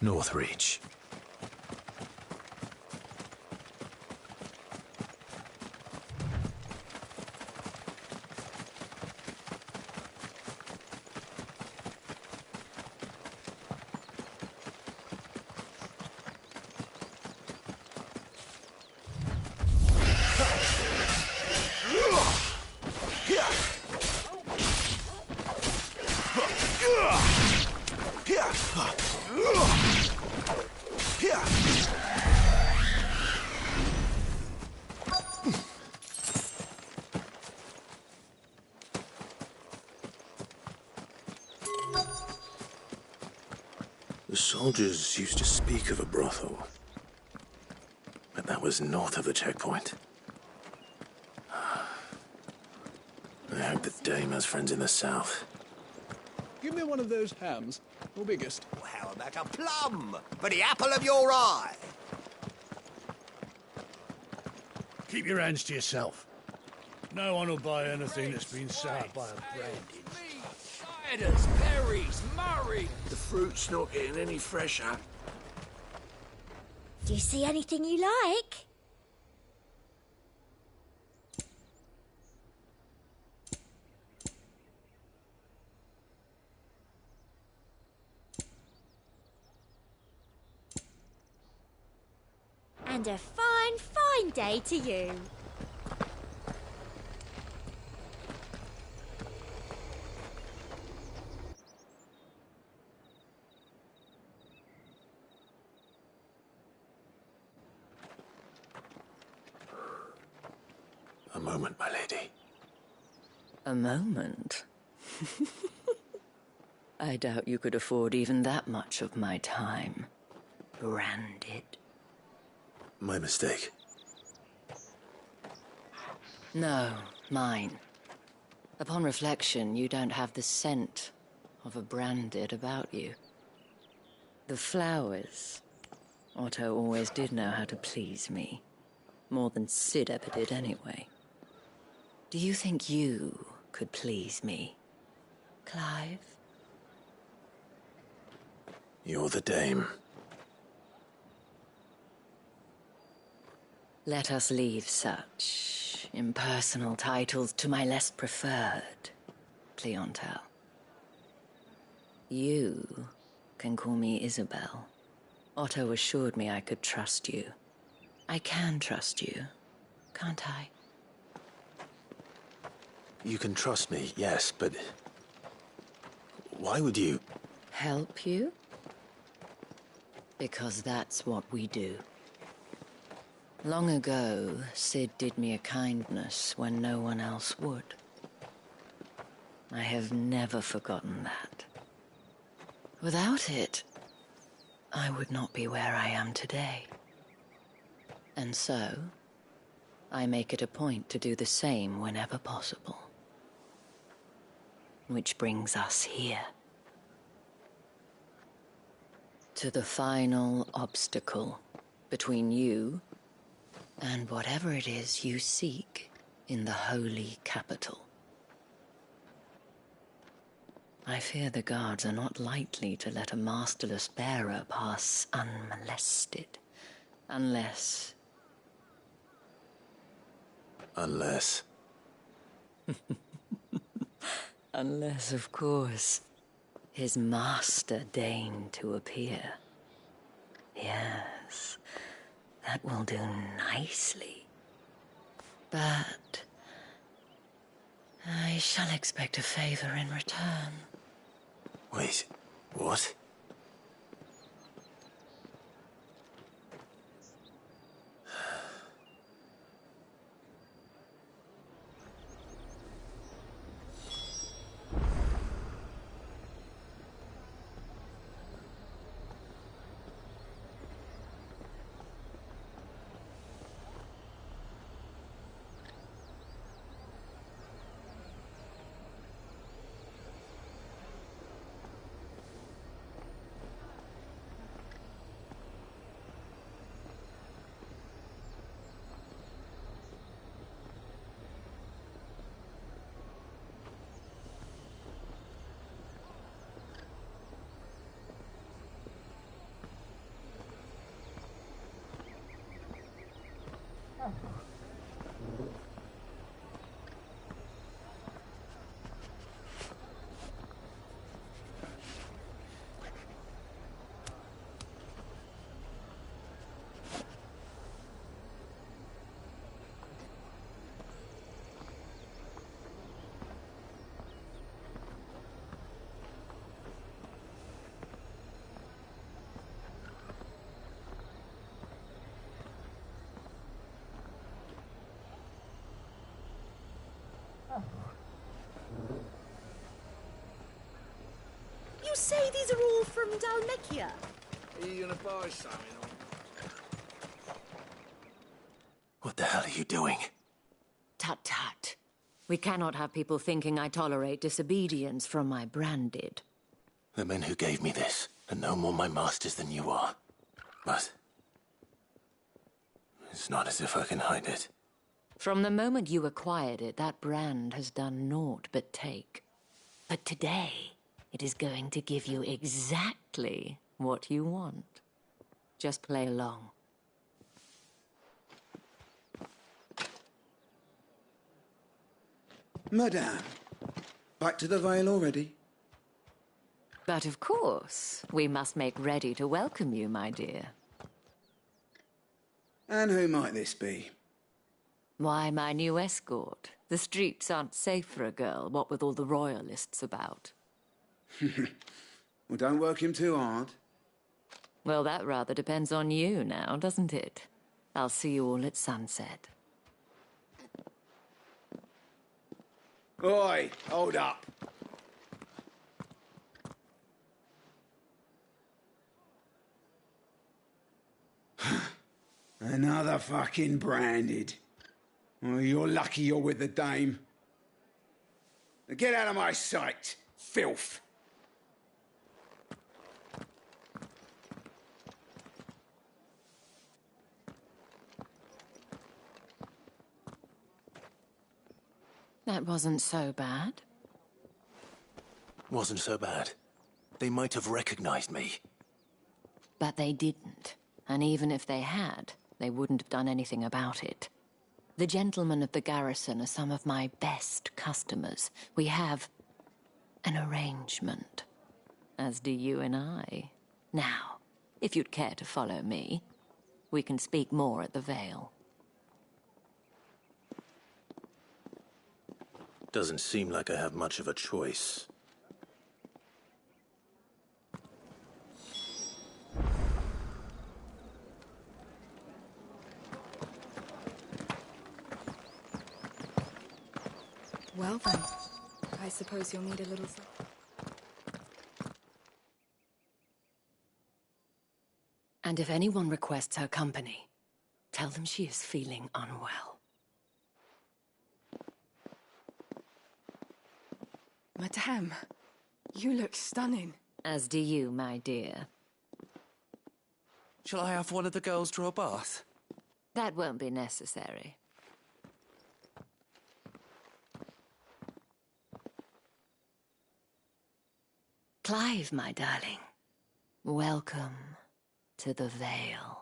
Northreach. The soldiers used to speak of a brothel, but that was north of the checkpoint. I hope that Dame has friends in the south. Give me one of those hams, or biggest. How about a plum for the apple of your eye? Keep your hands to yourself. No one will buy anything that's been soured by a brand. Spiders, berries, Murray. The fruit's not getting any fresher. Do you see anything you like? And a fine, fine day to you. A moment, my lady. A moment? I doubt you could afford even that much of my time. Branded. My mistake. No, mine. Upon reflection, you don't have the scent of a branded about you. The flowers. Otto always did know how to please me. More than Sid ever did anyway. Do you think you could please me, Clive? You're the Dame. Let us leave such impersonal titles to my less preferred clientele. You can call me Isabel. Otto assured me I could trust you. I can trust you, can't I? You can trust me, yes, but... why would you... Help you? Because that's what we do. Long ago, Cid did me a kindness when no one else would. I have never forgotten that. Without it, I would not be where I am today. And so, I make it a point to do the same whenever possible. Which brings us here. To the final obstacle between you and whatever it is you seek in the holy capital. I fear the guards are not likely to let a masterless bearer pass unmolested. Unless... Unless... Unless, of course, his master deigned to appear. Yes, that will do nicely. But... I shall expect a favor in return. Wait, what? You say these are all from Dhalmekia? Are you gonna buy something? What the hell are you doing? Tut tut. We cannot have people thinking I tolerate disobedience from my branded. The men who gave me this are no more my masters than you are. But... it's not as if I can hide it. From the moment you acquired it, that brand has done naught but take. But today, it is going to give you exactly what you want. Just play along. Madame, back to the Vale already? But of course, we must make ready to welcome you, my dear. And who might this be? Why, my new escort. The streets aren't safe for a girl, what with all the royalists about. Well, don't work him too hard. Well, that rather depends on you now, doesn't it? I'll see you all at sunset. Oi, hold up. Another fucking branded. Well, you're lucky you're with the dame. Now get out of my sight, filth. That wasn't so bad. Wasn't so bad. They might have recognized me. But they didn't. And even if they had, they wouldn't have done anything about it. The gentlemen of the garrison are some of my best customers. We have an arrangement, as do you and I. Now, if you'd care to follow me, we can speak more at the Vale. Doesn't seem like I have much of a choice. Well then, I suppose you'll need a little... And if anyone requests her company, tell them she is feeling unwell. Madame, you look stunning. As do you, my dear. Shall I have one of the girls draw a bath? That won't be necessary. Clive, my darling. Welcome to the Vale.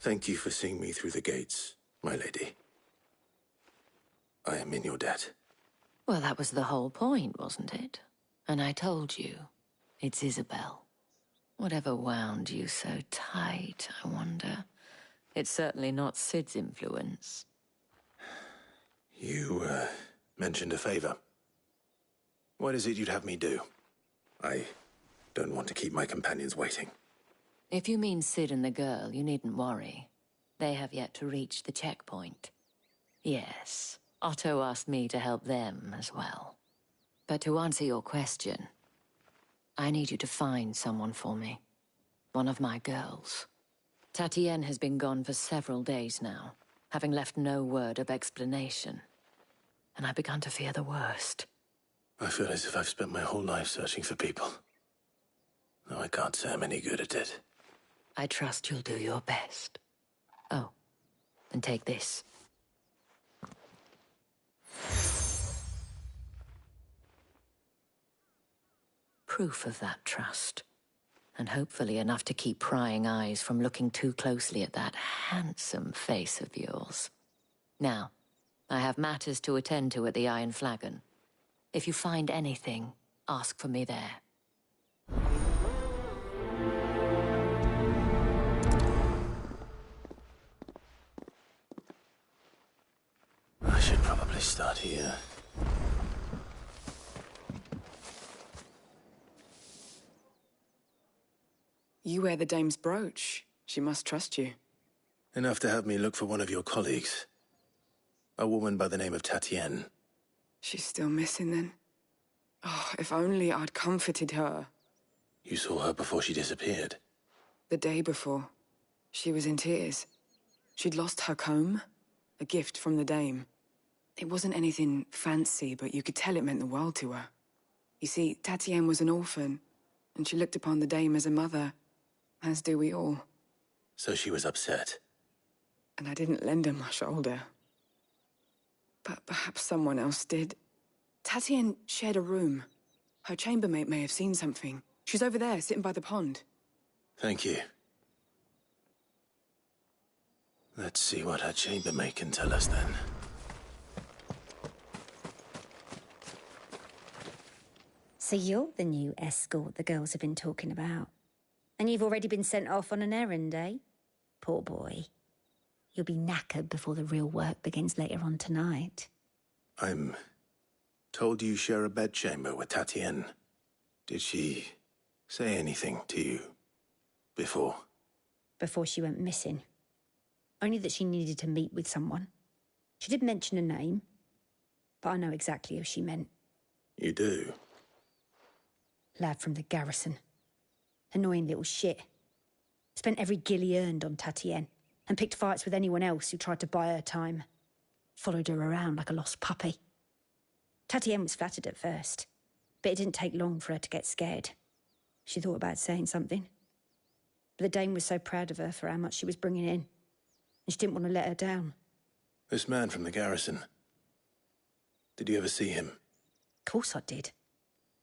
Thank you for seeing me through the gates, my lady. I am in your debt. Well, that was the whole point, wasn't it? And I told you, it's Isabel. Whatever wound you so tight, I wonder. It's certainly not Sid's influence. You, mentioned a favor. What is it you'd have me do? I don't want to keep my companions waiting. If you mean Sid and the girl, you needn't worry. They have yet to reach the checkpoint. Yes, Otto asked me to help them as well. But to answer your question, I need you to find someone for me. One of my girls. Tatienne has been gone for several days now, having left no word of explanation. And I've begun to fear the worst. I feel as if I've spent my whole life searching for people. Though I can't say I'm any good at it. I trust you'll do your best. Oh, and take this. Proof of that trust. And hopefully enough to keep prying eyes from looking too closely at that handsome face of yours. Now, I have matters to attend to at the Iron Flagon. If you find anything, ask for me there. I should probably start here. You wear the dame's brooch. She must trust you. Enough to have me look for one of your colleagues. A woman by the name of Tatienne. She's still missing then. Oh, if only I'd comforted her. You saw her before she disappeared? The day before. She was in tears. She'd lost her comb, a gift from the dame. It wasn't anything fancy, but you could tell it meant the world to her. You see, Tatienne was an orphan, and she looked upon the dame as a mother, as do we all. So she was upset. And I didn't lend her my shoulder. But perhaps someone else did. Tatienne shared a room. Her chambermaid may have seen something. She's over there, sitting by the pond. Thank you. Let's see what her chambermaid can tell us then. So you're the new escort the girls have been talking about. And you've already been sent off on an errand, eh? Poor boy. You'll be knackered before the real work begins later on tonight. I'm told you share a bedchamber with Tatienne. Did she say anything to you before? Before she went missing. Only that she needed to meet with someone. She did mention a name, but I know exactly who she meant. You do? Lad from the garrison. Annoying little shit. Spent every guil he earned on Tatienne, and picked fights with anyone else who tried to buy her time. Followed her around like a lost puppy. Tatienne was flattered at first, but it didn't take long for her to get scared. She thought about saying something. But the dame was so proud of her for how much she was bringing in, and she didn't want to let her down. This man from the garrison. Did you ever see him? Of course I did.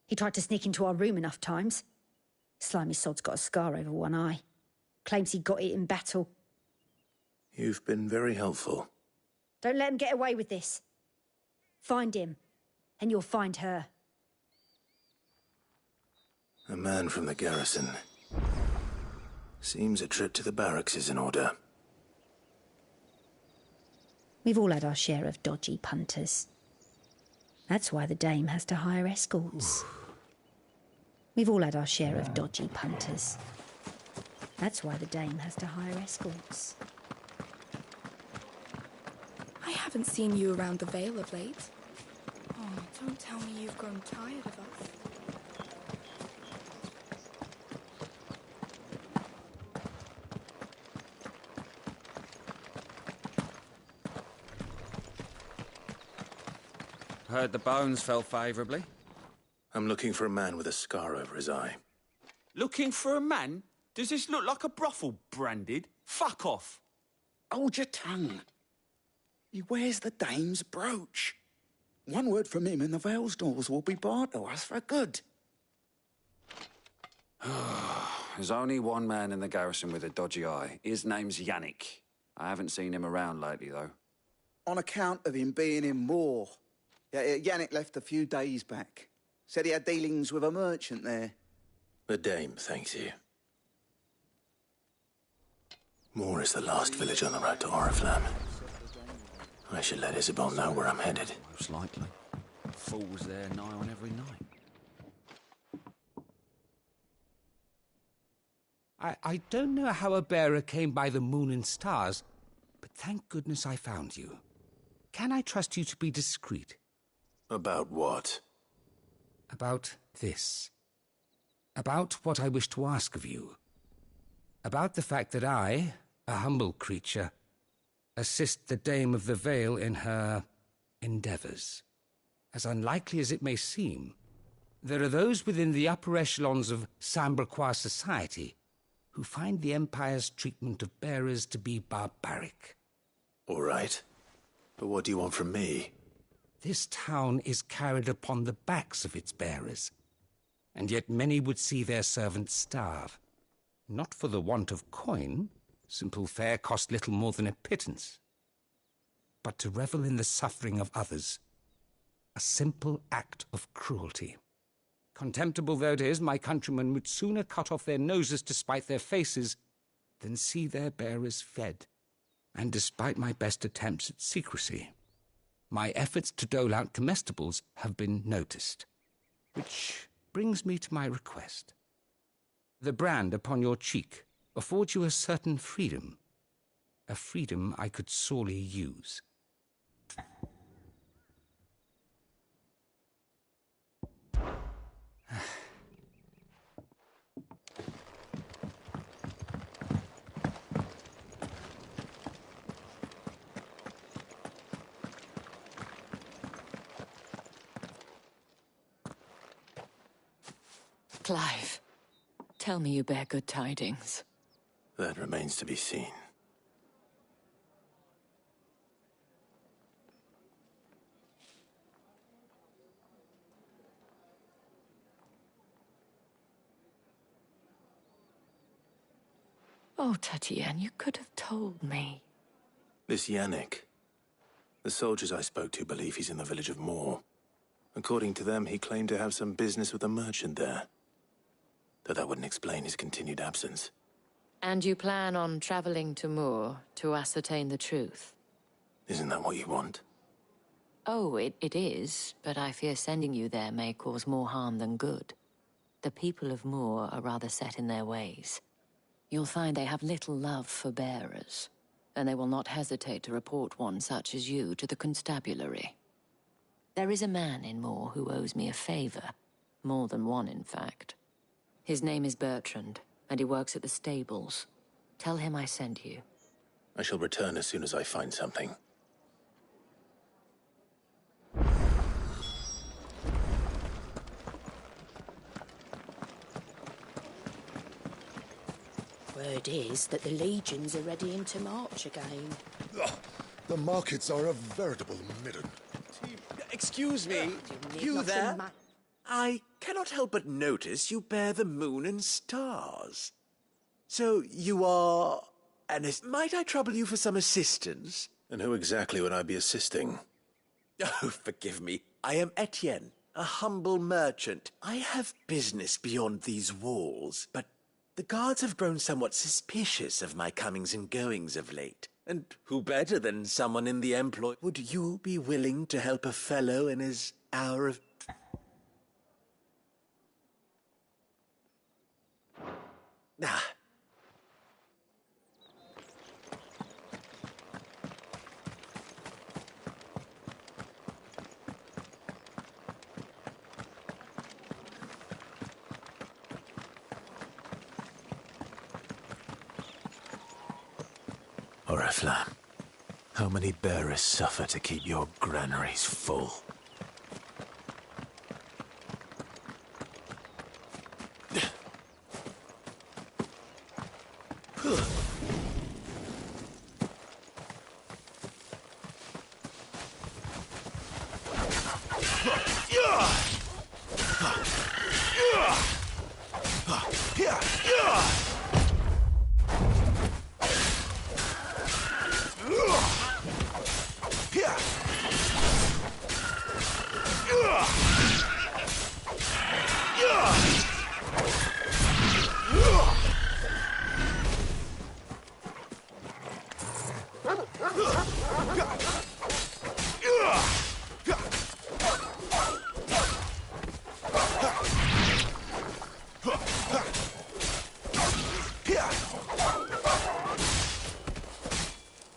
He tried to sneak into our room enough times. Slimy sod's got a scar over one eye. Claims he got it in battle. You've been very helpful. Don't let him get away with this. Find him, and you'll find her. A man from the garrison. Seems a trip to the barracks is in order. We've all had our share of dodgy punters. That's why the Dame has to hire escorts. We've all had our share of dodgy punters. That's why the Dame has to hire escorts. I haven't seen you around the Vale of late. Oh, don't tell me you've grown tired of us. Heard the bones fell favourably. I'm looking for a man with a scar over his eye. Looking for a man? Does this look like a brothel, Branded? Fuck off! Hold your tongue. He wears the Dame's brooch. One word from him and the Vale's doors will be barred to us for good. There's only one man in the garrison with a dodgy eye. His name's Yannick. I haven't seen him around lately, though. On account of him being in Moor. Yannick left a few days back. Said he had dealings with a merchant there. The Dame thanks you. Moor is the last village on the road to Oriflamme. I should let Isabel know where I'm headed. Most likely. Fools there nigh on every night. I don't know how a bearer came by the moon and stars, but thank goodness I found you. Can I trust you to be discreet? About what? About this. About what I wish to ask of you. About the fact that I, a humble creature, assist the Dame of the Vale in her endeavours. As unlikely as it may seem, there are those within the upper echelons of Samberquois society who find the Empire's treatment of bearers to be barbaric. All right. But what do you want from me? This town is carried upon the backs of its bearers, and yet many would see their servants starve. Not for the want of coin, simple fare cost little more than a pittance, but to revel in the suffering of others, a simple act of cruelty. Contemptible though it is, my countrymen would sooner cut off their noses to spite their faces than see their bearers fed. And despite my best attempts at secrecy, my efforts to dole out comestibles have been noticed. Which brings me to my request. The brand upon your cheek affords you a certain freedom. A freedom I could sorely use. Clive, tell me you bear good tidings. That remains to be seen. Oh, Tatienne, you could have told me. This Yannick. The soldiers I spoke to believe he's in the village of Moor. According to them, he claimed to have some business with a merchant there. Though that wouldn't explain his continued absence. And you plan on traveling to Moor to ascertain the truth? Isn't that what you want? Oh, it is, but I fear sending you there may cause more harm than good. The people of Moor are rather set in their ways. You'll find they have little love for bearers, and they will not hesitate to report one such as you to the constabulary. There is a man in Moor who owes me a favor, more than one, in fact. His name is Bertrand, and he works at the stables. Tell him I sent you. I shall return as soon as I find something. Word is that the legions are readying to march again. The markets are a veritable midden. Excuse me, you there? I cannot help but notice you bear the moon and stars. So you are... might I trouble you for some assistance? And who exactly would I be assisting? Oh, forgive me. I am Etienne. a humble merchant. I have business beyond these walls, but the guards have grown somewhat suspicious of my comings and goings of late. And who better than someone in the employ? Would you be willing to help a fellow in his hour of... Ah. Oriflamme, how many bearers suffer to keep your granaries full?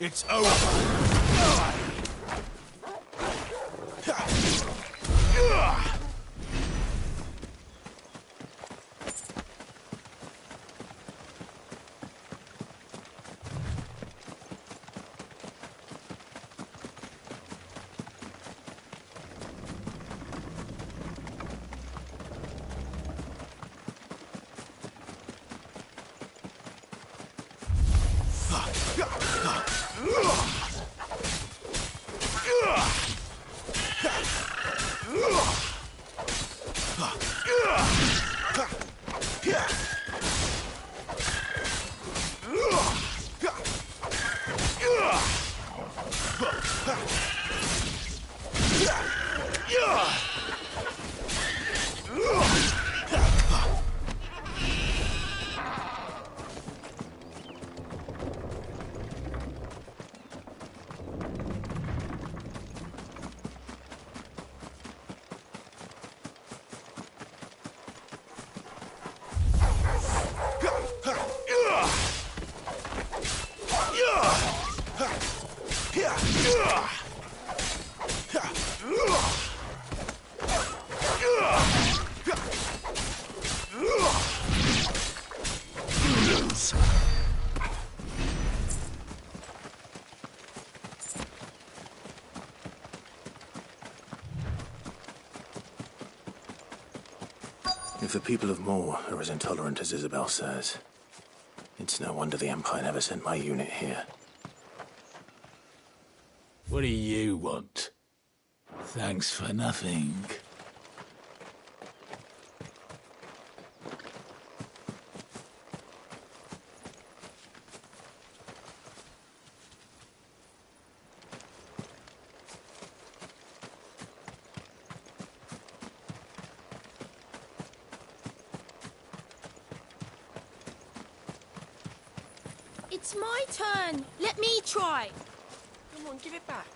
It's over. If the people of Moor are as intolerant as Isabel says, it's no wonder the Empire never sent my unit here. What do you want? Thanks for nothing. It's my turn. Let me try. Come on, give it back.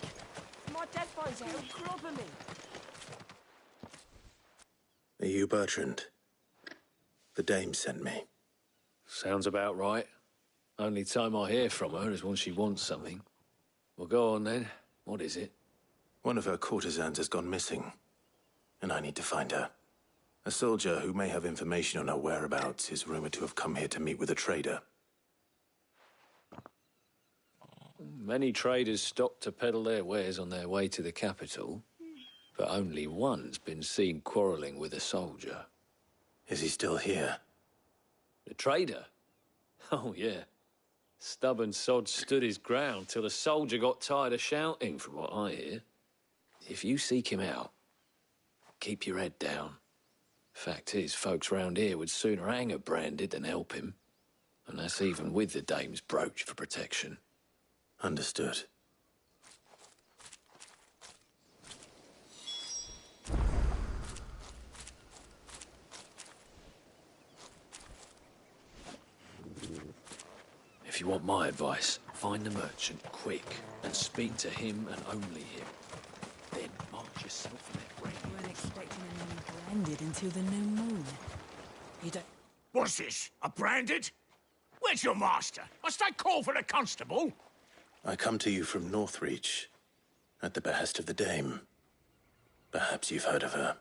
If my dad finds out, he'll clobber me. Are you Bertrand? The dame sent me. Sounds about right. Only time I hear from her is when she wants something. Well, go on then. What is it? One of her courtesans has gone missing, and I need to find her. A soldier who may have information on her whereabouts is rumored to have come here to meet with a trader. Many traders stop to peddle their wares on their way to the capital, but only one's been seen quarrelling with a soldier. Is he still here? The trader? Oh, yeah. Stubborn sod stood his ground till the soldier got tired of shouting, from what I hear. If you seek him out, keep your head down. Fact is, folks round here would sooner hang a branded than help him. And that's even with the dame's brooch for protection. If you want my advice, find the merchant quick and speak to him and only him. Then march yourself in that ring. You weren't expecting anyone branded until the new moon. You don't... What's this? A branded? Where's your master? Must I call for the constable? I come to you from Northreach, at the behest of the Dame. Perhaps you've heard of her.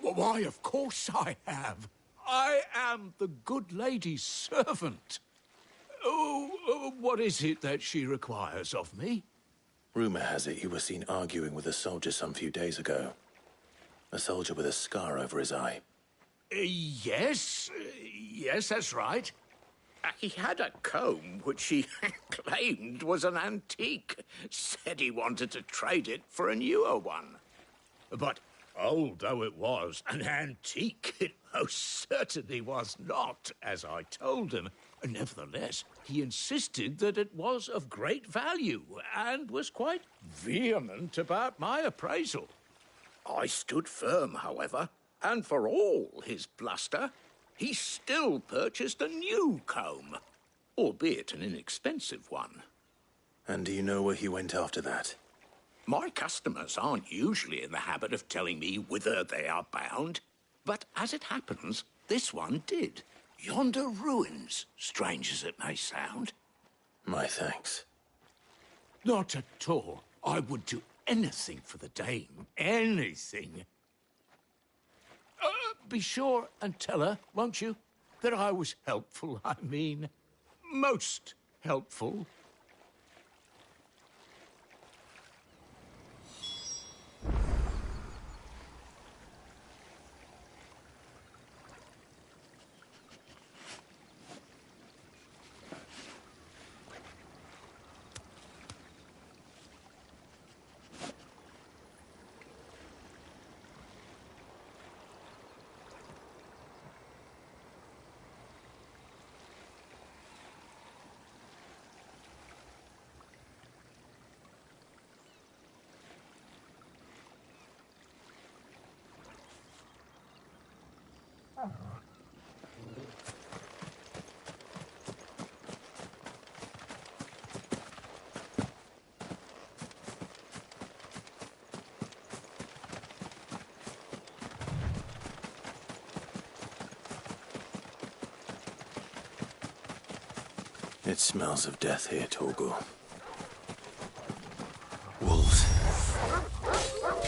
Why, of course I have. I am the good lady's servant. Oh, what is it that she requires of me? Rumor has it you were seen arguing with a soldier some few days ago. A soldier with a scar over his eye. Yes, that's right. He had a comb which he claimed was an antique. Said he wanted to trade it for a newer one. But old though it was, an antique it most certainly was not, as I told him. Nevertheless, he insisted that it was of great value and was quite vehement about my appraisal. I stood firm, however, and for all his bluster, he still purchased a new comb, albeit an inexpensive one. And do you know where he went after that? My customers aren't usually in the habit of telling me whither they are bound, but as it happens, this one did. Yonder ruins, strange as it may sound. My thanks. Not at all. I would do anything for the Dame. Anything. Be sure and tell her, won't you, that I was helpful, I mean, most helpful. It smells of death here, Torgal. Wolves.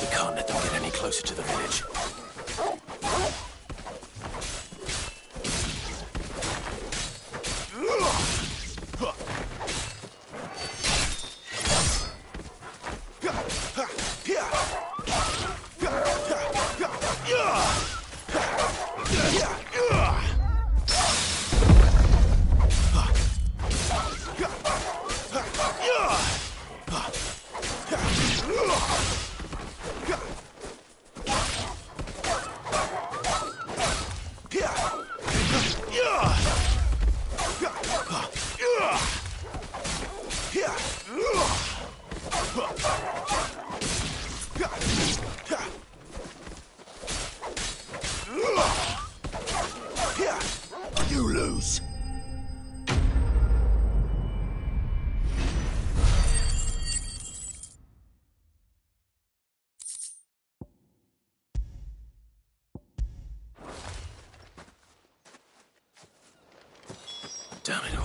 We can't let them get any closer to the village. You lose. Damn it all.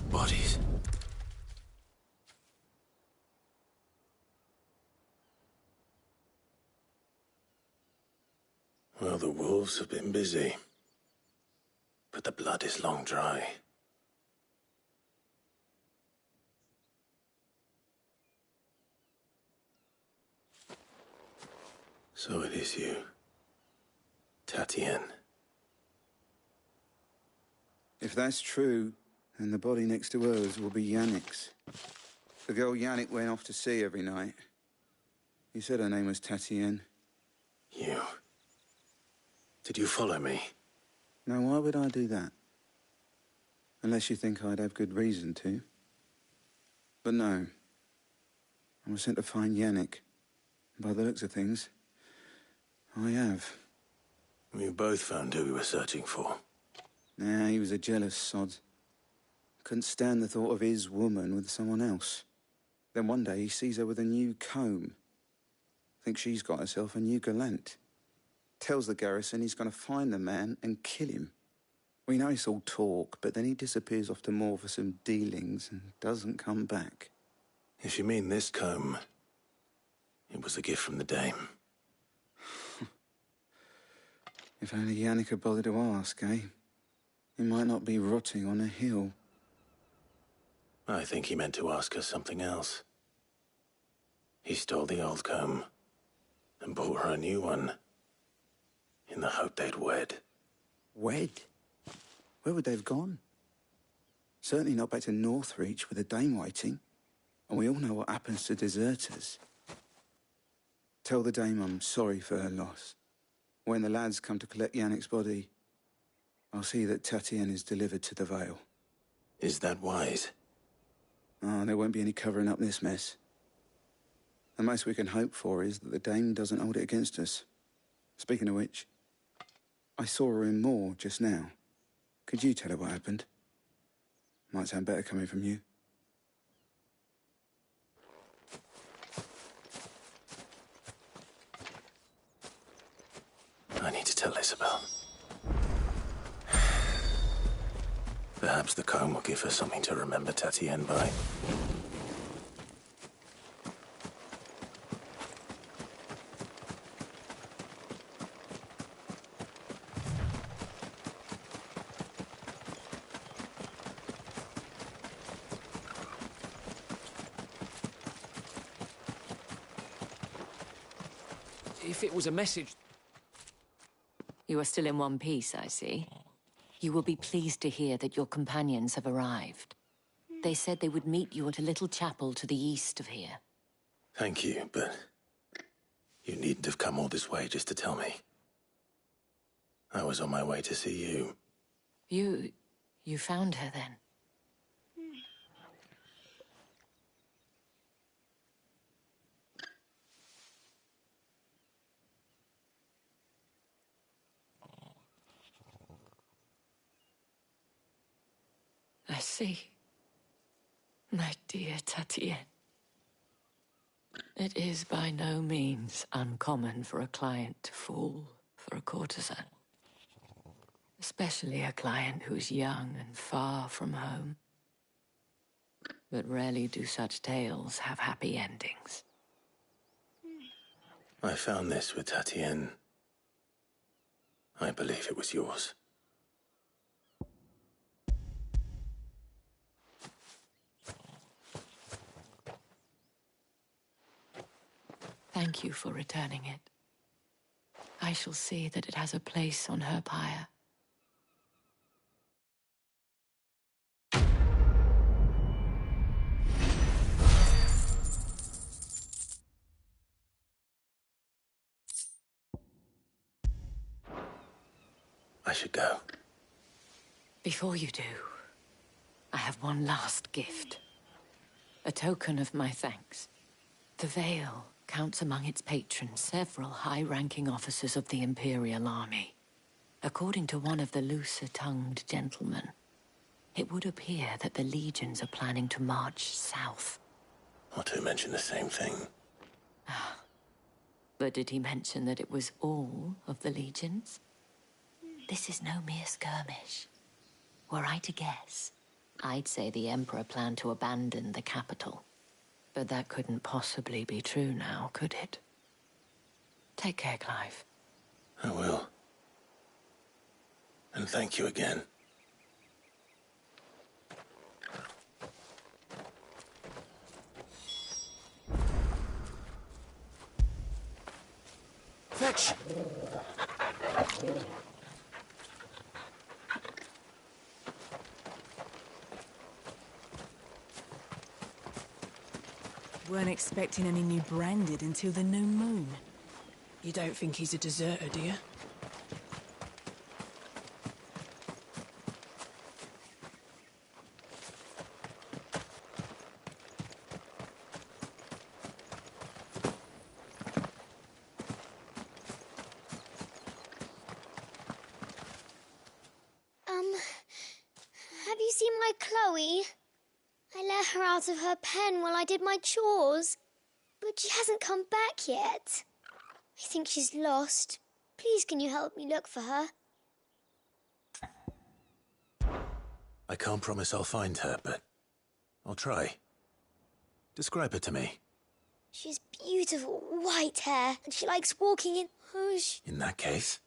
Bodies. Well, the wolves have been busy. But the blood is long dry. So it is you, Tatienne. If that's true, then the body next to hers will be Yannick's. The girl Yannick went off to sea every night. He said her name was Tatienne. You. Did you follow me? Now, why would I do that? Unless you think I'd have good reason to. But no. I was sent to find Yannick. By the looks of things, I have. We both found who we were searching for. Nah, he was a jealous sod. Couldn't stand the thought of his woman with someone else. Then one day he sees her with a new comb. Thinks she's got herself a new gallant. Tells the garrison he's going to find the man and kill him. We know it's all talk, but then he disappears off to Moor for some dealings and doesn't come back. If you mean this comb, it was a gift from the dame. If only Yannick had bothered to ask, eh? He might not be rotting on a hill. I think he meant to ask her something else. He stole the old comb and bought her a new one in the hope they'd wed. Wed? Where would they have gone? Certainly not back to Northreach with a dame waiting. And we all know what happens to deserters. Tell the dame I'm sorry for her loss. When the lads come to collect Yannick's body, I'll see that Tatienne is delivered to the Vale. Is that wise? Oh, there won't be any covering up this mess. The most we can hope for is that the dame doesn't hold it against us. Speaking of which, I saw her in Moor just now. Could you tell her what happened? Might sound better coming from you. I need to tell Isabel. Perhaps the comb will give her something to remember Tatienne by. If it was a message... You are still in one piece, I see. You will be pleased to hear that your companions have arrived. They said they would meet you at a little chapel to the east of here. Thank you, but you needn't have come all this way just to tell me. I was on my way to see you. You found her then? I see. My dear Tatienne. It is by no means uncommon for a client to fall for a courtesan. Especially a client who's young and far from home. But rarely do such tales have happy endings. I found this with Tatienne. I believe it was yours. Thank you for returning it. I shall see that it has a place on her pyre. I should go. Before you do, I have one last gift. A token of my thanks. The Vale counts among its patrons several high-ranking officers of the Imperial Army. According to one of the looser-tongued gentlemen, it would appear that the legions are planning to march south. Not to mention the same thing. But did he mention that it was all of the legions? This is no mere skirmish. Were I to guess, I'd say the Emperor planned to abandon the capital. But that couldn't possibly be true now, could it? Take care, Clive. I will. And thank you again. Fetch! Weren't expecting any new branded until the new moon. You don't think he's a deserter, do you? Have you seen my Chloe? I let her out of her pen while I did my chores, but she hasn't come back yet. I think she's lost. Please, can you help me look for her? I can't promise I'll find her, but I'll try. Describe her to me. She's beautiful white hair, and she likes walking in... In that case...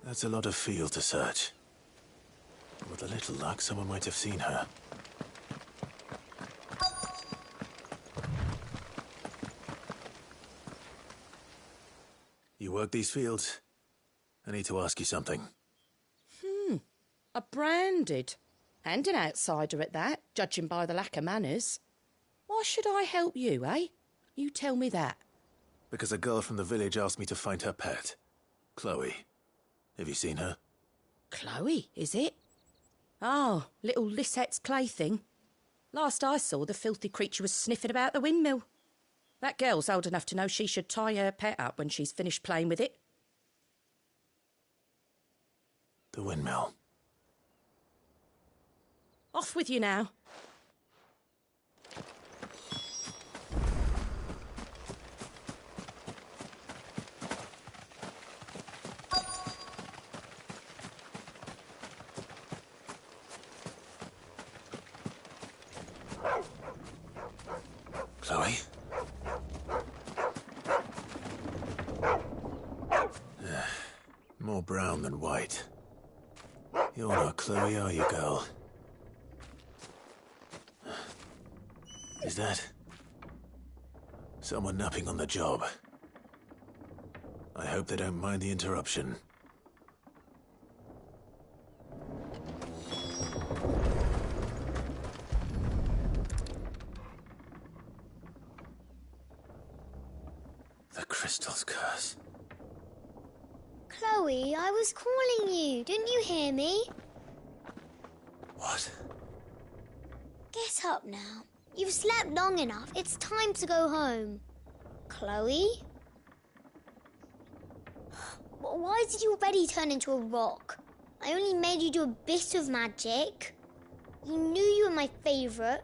That's a lot of field to search. With a little luck, someone might have seen her. You work these fields? I need to ask you something. A branded. And an outsider at that, judging by the lack of manners. Why should I help you, eh? You tell me that. Because a girl from the village asked me to find her pet. Chloe. Have you seen her? Chloe, is it? Oh, little Lisette's plaything. Last I saw, the filthy creature was sniffing about the windmill. That girl's old enough to know she should tie her pet up when she's finished playing with it. The windmill. Off with you now. Chloe? More brown than white. You're not Chloe, are you, girl? Is that... someone napping on the job? I hope they don't mind the interruption. The crystal's curse. Chloe, I was calling you. Didn't you hear me? What? Get up now. You've slept long enough. It's time to go home. Chloe? Why did you already turn into a rock? I only made you do a bit of magic. You knew you were my favourite.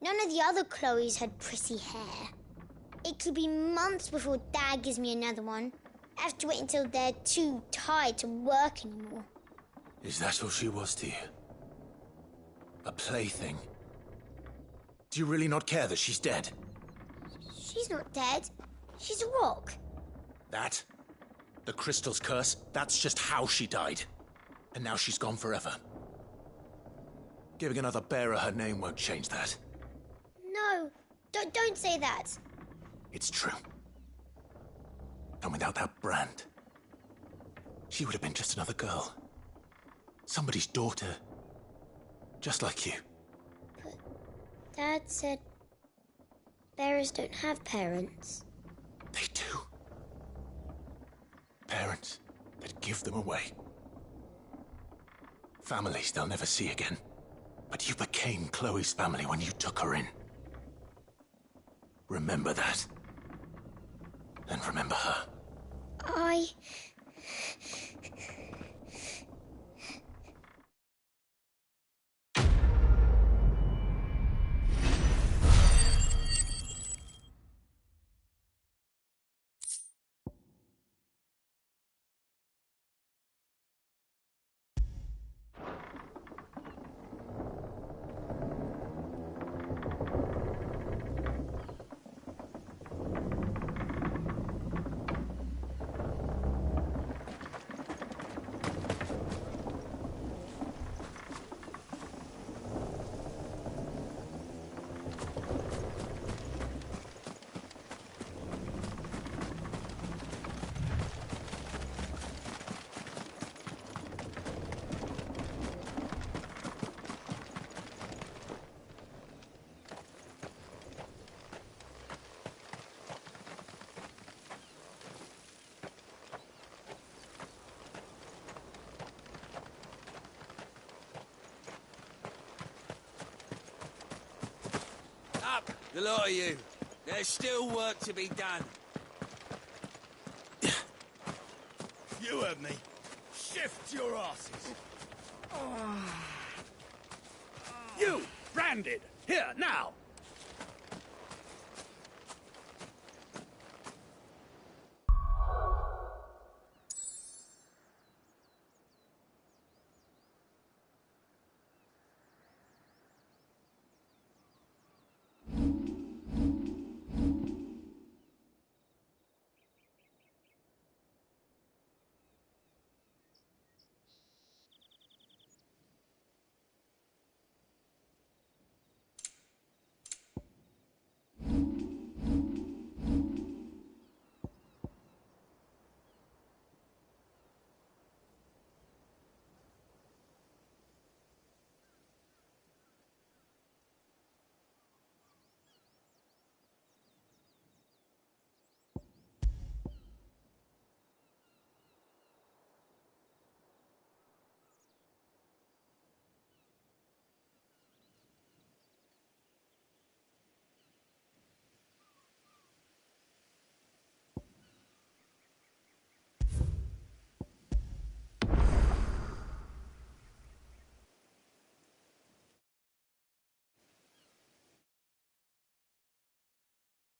None of the other Chloes had pretty hair. It could be months before Dad gives me another one. I have to wait until they're too tired to work anymore. Is that all she was to you? A plaything? Do you really not care that she's dead? She's not dead. She's a rock. That? The crystal's curse? That's just how she died. And now she's gone forever. Giving another bearer her name won't change that. No, don't say that. It's true. And without that brand, she would have been just another girl. Somebody's daughter. Just like you. But Dad said bearers don't have parents. They do. Parents that give them away. Families they'll never see again. But you became Chloe's family when you took her in. Remember that. And remember her. The lot of you. There's still work to be done. You heard me. Shift your asses! You, branded! Here, now!